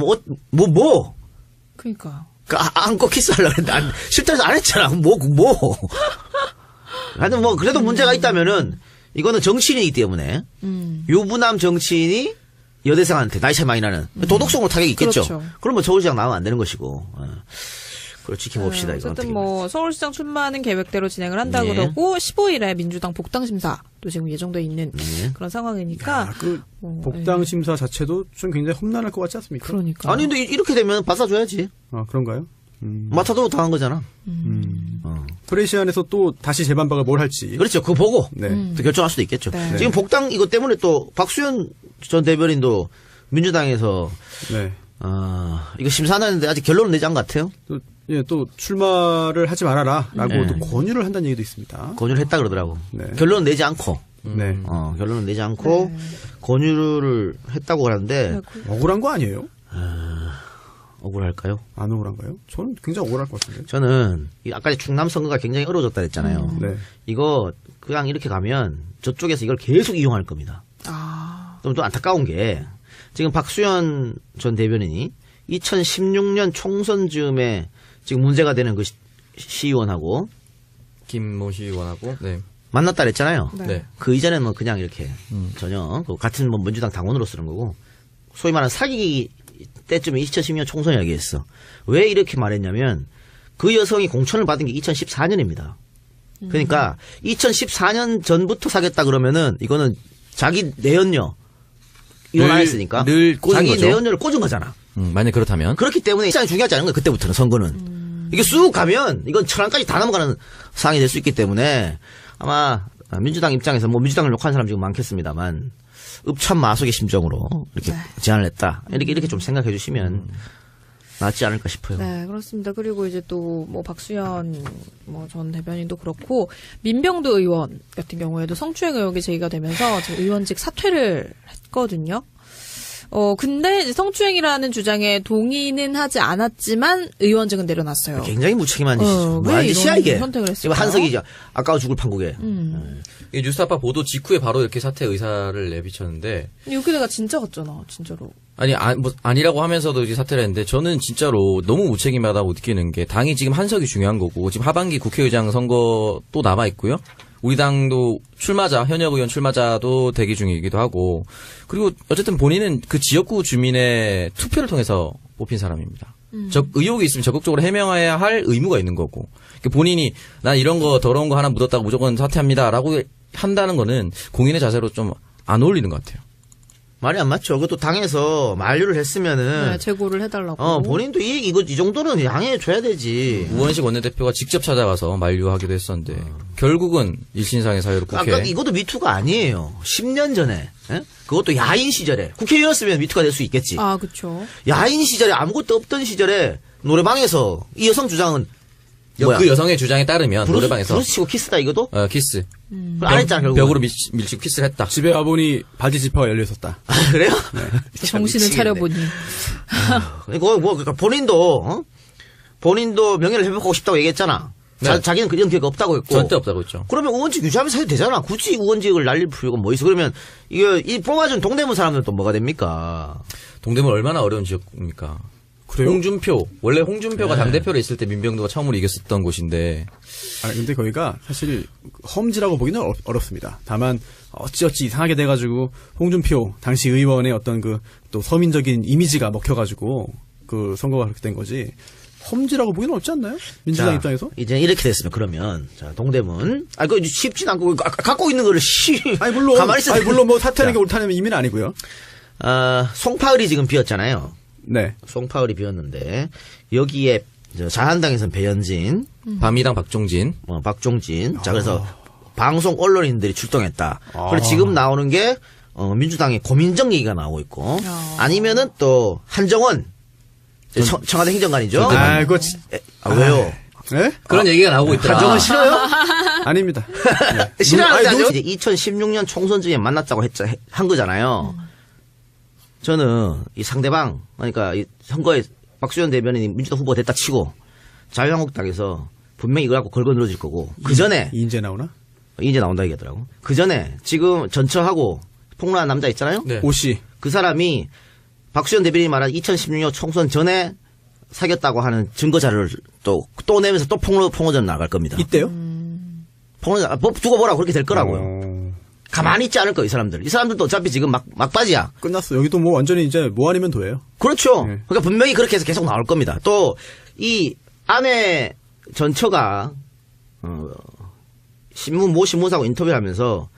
그러니까. 안고 키스하려고 했는데 실제로 안 했잖아. 뭐. 하여튼 뭐 그래도 문제가 있다면은 이거는 정치인이기 때문에 유부남 정치인이 여대생한테 나이 차이 많이 나는 도덕성으로 타격이 있겠죠. 그렇죠. 그럼 뭐 서울시장 나오면 안 되는 것이고. 그걸 지켜봅시다. 이거 어쨌든 어떻게 뭐 서울시장 출마는 계획대로 진행을 한다 네. 그러고 15일에 민주당 복당 심사도 지금 예정돼 있는 네. 그런 상황이니까. 그 복당 심사 자체도 좀 굉장히 험난할 것 같지 않습니까? 그러니까. 아니 근데 이렇게 되면 받아줘야지. 그런가요? 마타도 당한 거잖아. 프레시안에서 또 다시 재반박을 뭘 할지. 그렇죠. 그거 보고 네. 또 결정할 수도 있겠죠. 네. 지금 복당 이것 때문에 또 박수현 전 대변인도 민주당에서 네. 이거 심사하는데 아직 결론은 내지 않은 것 같아요. 또 출마를 하지 말아라라고 네. 또 권유를 한다는 얘기도 있습니다. 권유를 했다 그러더라고. 네. 결론은 내지 않고. 네. 결론은 내지 않고 권유를 했다고 하는데 억울한 거 아니에요? 억울할까요? 안 억울한가요? 저는 굉장히 억울할 것 같은데. 저는 아까 충남 선거가 굉장히 어려워졌다 했잖아요. 네. 이거 그냥 이렇게 가면 저쪽에서 이걸 계속 이용할 겁니다. 좀 또 안타까운 게 지금 박수현 전 대변인이 2016년 총선 즈음에 지금 문제가 되는 시의원하고 김모 시의원하고 네. 만났다 그랬잖아요. 네. 네. 그 이전에는 뭐 그냥 이렇게 전혀 그 같은 뭐 민주당 당원으로 쓰는 거고 소위 말하는 사귀기 때쯤에 2010년 총선 이야기했어. 왜 이렇게 말했냐면 그 여성이 공천을 받은 게 2014년입니다. 그러니까 2014년 전부터 사귀었다 그러면은 이거는 자기 내연녀 이혼 안 했으니까 늘 꽂은 자기 거죠. 내연녀를 꽂은 거잖아. 만약 그렇다면 그렇기 때문에 입장이 중요하지 않은 거야. 그때부터는 선거는. 이게 쑥 가면 이건 천안까지 다 넘어가는 상황이 될 수 있기 때문에 아마 민주당 입장에서 뭐 민주당을 욕하는 사람 지금 많겠습니다만 읍참마속의 심정으로 이렇게 제안을 했다. 이렇게 좀 생각해 주시면 낫지 않을까 싶어요. 네, 그렇습니다. 그리고 이제 또 뭐 박수현 뭐 전 대변인도 그렇고 민병두 의원 같은 경우에도 성추행 의혹이 제기가 되면서 지금 의원직 사퇴를 했거든요. 근데 이제 성추행이라는 주장에 동의는 하지 않았지만 의원직은 내려놨어요. 굉장히 무책임한 짓이죠. 왜 뭐하는 짓이야 이런 이게. 선택을 이거 했을까요? 한석이죠. 아까워 죽을 판국에. 이 뉴스타파 보도 직후에 바로 이렇게 사퇴 의사를 내비쳤는데 여기다가 진짜 같잖아, 진짜로. 아니라고 하면서도 이제 사퇴를 했는데 저는 진짜로 너무 무책임하다고 느끼는 게 당이 지금 한석이 중요한 거고 지금 하반기 국회의장 선거 또 남아 있고요. 우리 당도 현역 의원 출마자도 대기 중이기도 하고 그리고 어쨌든 본인은 그 지역구 주민의 투표를 통해서 뽑힌 사람입니다. 의혹이 있으면 적극적으로 해명해야 할 의무가 있는 거고 본인이 난 이런 거 더러운 거 하나 묻었다고 무조건 사퇴합니다라고 한다는 거는 공인의 자세로 좀 안 어울리는 것 같아요. 말이 안 맞죠. 그것도 당에서 만류를 했으면은 네, 재고를 해달라고. 본인도 이 정도는 양해해 줘야 되지. 우원식 원내대표가 직접 찾아가서 만류하기도 했었는데 결국은 일신상의 사유로 국회. 아까 이것도 미투가 아니에요. 10년 전에. 예? 그것도 야인 시절에 국회의원이었으면 미투가 될 수 있겠지. 아, 그쵸. 야인 시절에 아무것도 없던 시절에 노래방에서 이 여성 주장은 뭐야? 그 여성의 주장에 따르면 노래방에서 브루스 치고 키스다 이거도? 키스. 안 했잖아 결국. 벽으로 밀치고 키스를 했다. 집에 와보니 바지 지퍼가 열려 있었다. 아, 그래요? 정신을 차려보니. 이거 그러니까 본인도 명예를 회복하고 싶다고 얘기했잖아. 네. 자기는 그런 기회가 없다고 했고. 절대 없다고 했죠. 그러면 의원직 유지하면서 해도 되잖아. 굳이 의원직을 날릴 필요가 뭐 있어. 그러면 이 뽑아준 동대문 사람들은 또 뭐가 됩니까? 동대문 얼마나 어려운 지역입니까? 그래요? 원래 홍준표가 당대표로 있을 때 민병두가 처음으로 이겼었던 곳인데. 근데 거기가 사실 험지라고 보기는 어렵습니다. 다만 어찌어찌 이상하게 돼가지고 홍준표 당시 의원의 어떤 그 또 서민적인 이미지가 먹혀가지고 그 선거가 그렇게 된 거지. 험지라고 보기는 어렵지 않나요? 민주당 입장에서? 이제 이렇게 됐으면 그러면 자 동대문 그거 쉽진 않고 갖고 있는 거를 물론 가만히 있어. 물론 뭐 사퇴하는 게 옳다는 의미는 아니고요. 송파을이 지금 비었잖아요. 네. 송파을이 비었는데 여기에 자한당에서는 배현진, 밤이당 박종진. 박종진. 자 그래서 방송 언론인들이 출동했다. 그리고 지금 나오는 게 민주당의 고민정 얘기가 나오고 있고 아니면은 또 한정원 청와대 행정관이죠. 그거 왜요? 네? 그런 얘기가 나오고 있더라. 한정원 싫어요? 아닙니다. 싫어하는 이제 2016년 총선 중에 만났다고 한 거잖아요. 저는 이 상대방 그러니까 이 선거에 박수현 대변인이 민주당 후보가 됐다 치고 자유한국당에서 분명히 이거 갖고 걸고 늘어질 거고 그 전에 이인재 나오나? 이제 나온다 얘기하더라고. 그 전에 지금 전처하고 폭로한 남자 있잖아요. 네. 오씨. 그 사람이 박수현 대변인이 말한 2016년 총선 전에 사귀었다고 하는 증거 자료를 또 내면서 또 폭로전 나갈 겁니다. 이때요? 두고 보라고 그렇게 될 거라고요. 가만히 있지 않을 거예요, 이 사람들. 이 사람들도 어차피 지금 막바지야. 끝났어. 여기도 뭐 완전히 이제 뭐 아니면 도예요. 그렇죠. 네. 그러니까 분명히 그렇게 해서 계속 나올 겁니다. 또 이 아내 전처가 모 신문사하고 인터뷰를 하면서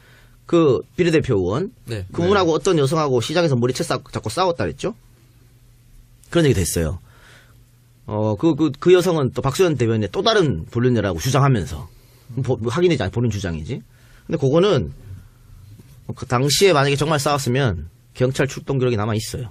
그 비례대표 의원 네. 그분하고 어떤 여성하고 시장에서 머리채 잡고 싸웠다 그랬죠. 그런 얘기 됐어요. 그 여성은 또 박수현 대변인의 또 다른 불륜녀라고 주장하면서 확인이지 본인 주장이지. 근데 그거는 그 당시에 만약에 정말 싸웠으면 경찰 출동 기록이 남아 있어요.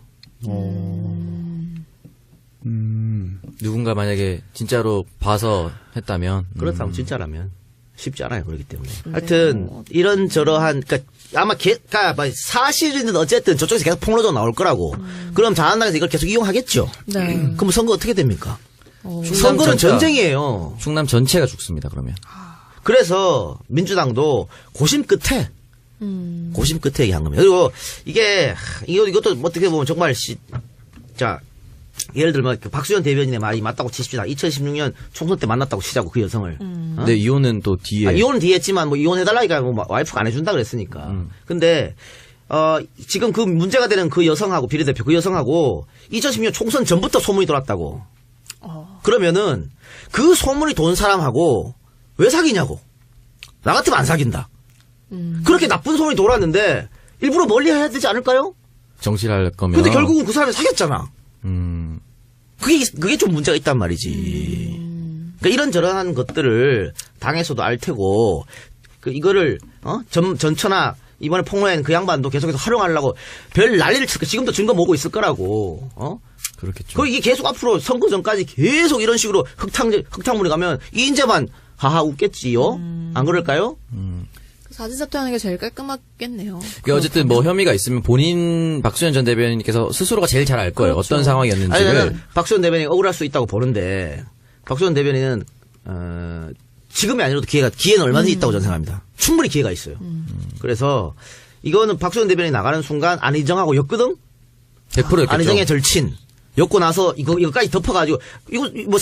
누군가 만약에 진짜로 봐서 했다면. 그렇다면 진짜라면 쉽지 않아요. 그렇기 때문에. 하여튼 이런저러한 그러니까 아마 사실은 어쨌든 저쪽에서 계속 폭로전 나올 거라고. 그럼 자한당에서 이걸 계속 이용하겠죠. 네. 그럼 선거 어떻게 됩니까? 선거는 전쟁이에요. 충남 전체가 죽습니다. 그러면. 그래서 민주당도 고심 끝에 얘기한 겁니다. 그리고 이것도 어떻게 보면 정말 예를 들면 그 박수현 대변인의 말이 맞다고 치십시다. 2016년 총선 때 만났다고 치자고 그 여성을. 어? 근데 이혼은 또 뒤에. 이혼은 뒤에 했지만 뭐 이혼해달라니까 뭐 와이프가 안 해준다 그랬으니까. 근데 지금 그 문제가 되는 그 여성하고 비례대표 그 여성하고 2016년 총선 전부터 소문이 돌았다고. 그러면은 그 소문이 돈 사람하고 왜 사귀냐고. 나 같으면 안 사귄다. 그렇게 나쁜 소문이 돌았는데 일부러 멀리 해야 되지 않을까요? 정치를 할 거면. 근데 결국은 그 사람이 사귀었잖아. 음. 그게 좀 문제가 있단 말이지. 그러니까 이런저런 것들을 당에서도 알 테고, 이거를, 전처나 이번에 폭로한 그 양반도 계속해서 활용하려고 별 난리를 칠 거, 지금도 증거 모으고 있을 거라고, 그렇겠죠. 이게 계속 앞으로 선거 전까지 계속 이런 식으로 흙탕물이 가면 이인재만 하하 웃겠지요? 안 그럴까요? 사진 사퇴하는 게 제일 깔끔하겠네요. 그러니까 어쨌든 뭐 혐의가 있으면 본인 박수현 전 대변인께서 스스로가 제일 잘 알 거예요. 그렇죠. 어떤 상황이었는지를. 아니, 나는 박수현 대변인이 억울할 수 있다고 보는데, 박수현 대변인은, 지금이 아니라도 기회는 얼마든지 있다고 저는 생각합니다. 충분히 기회가 있어요. 그래서, 이거는 박수현 대변인이 나가는 순간 안희정하고 엮거든? 100%였겠죠. 안희정의 절친. 엮고 나서 이거까지 덮어가지고, 이거 뭐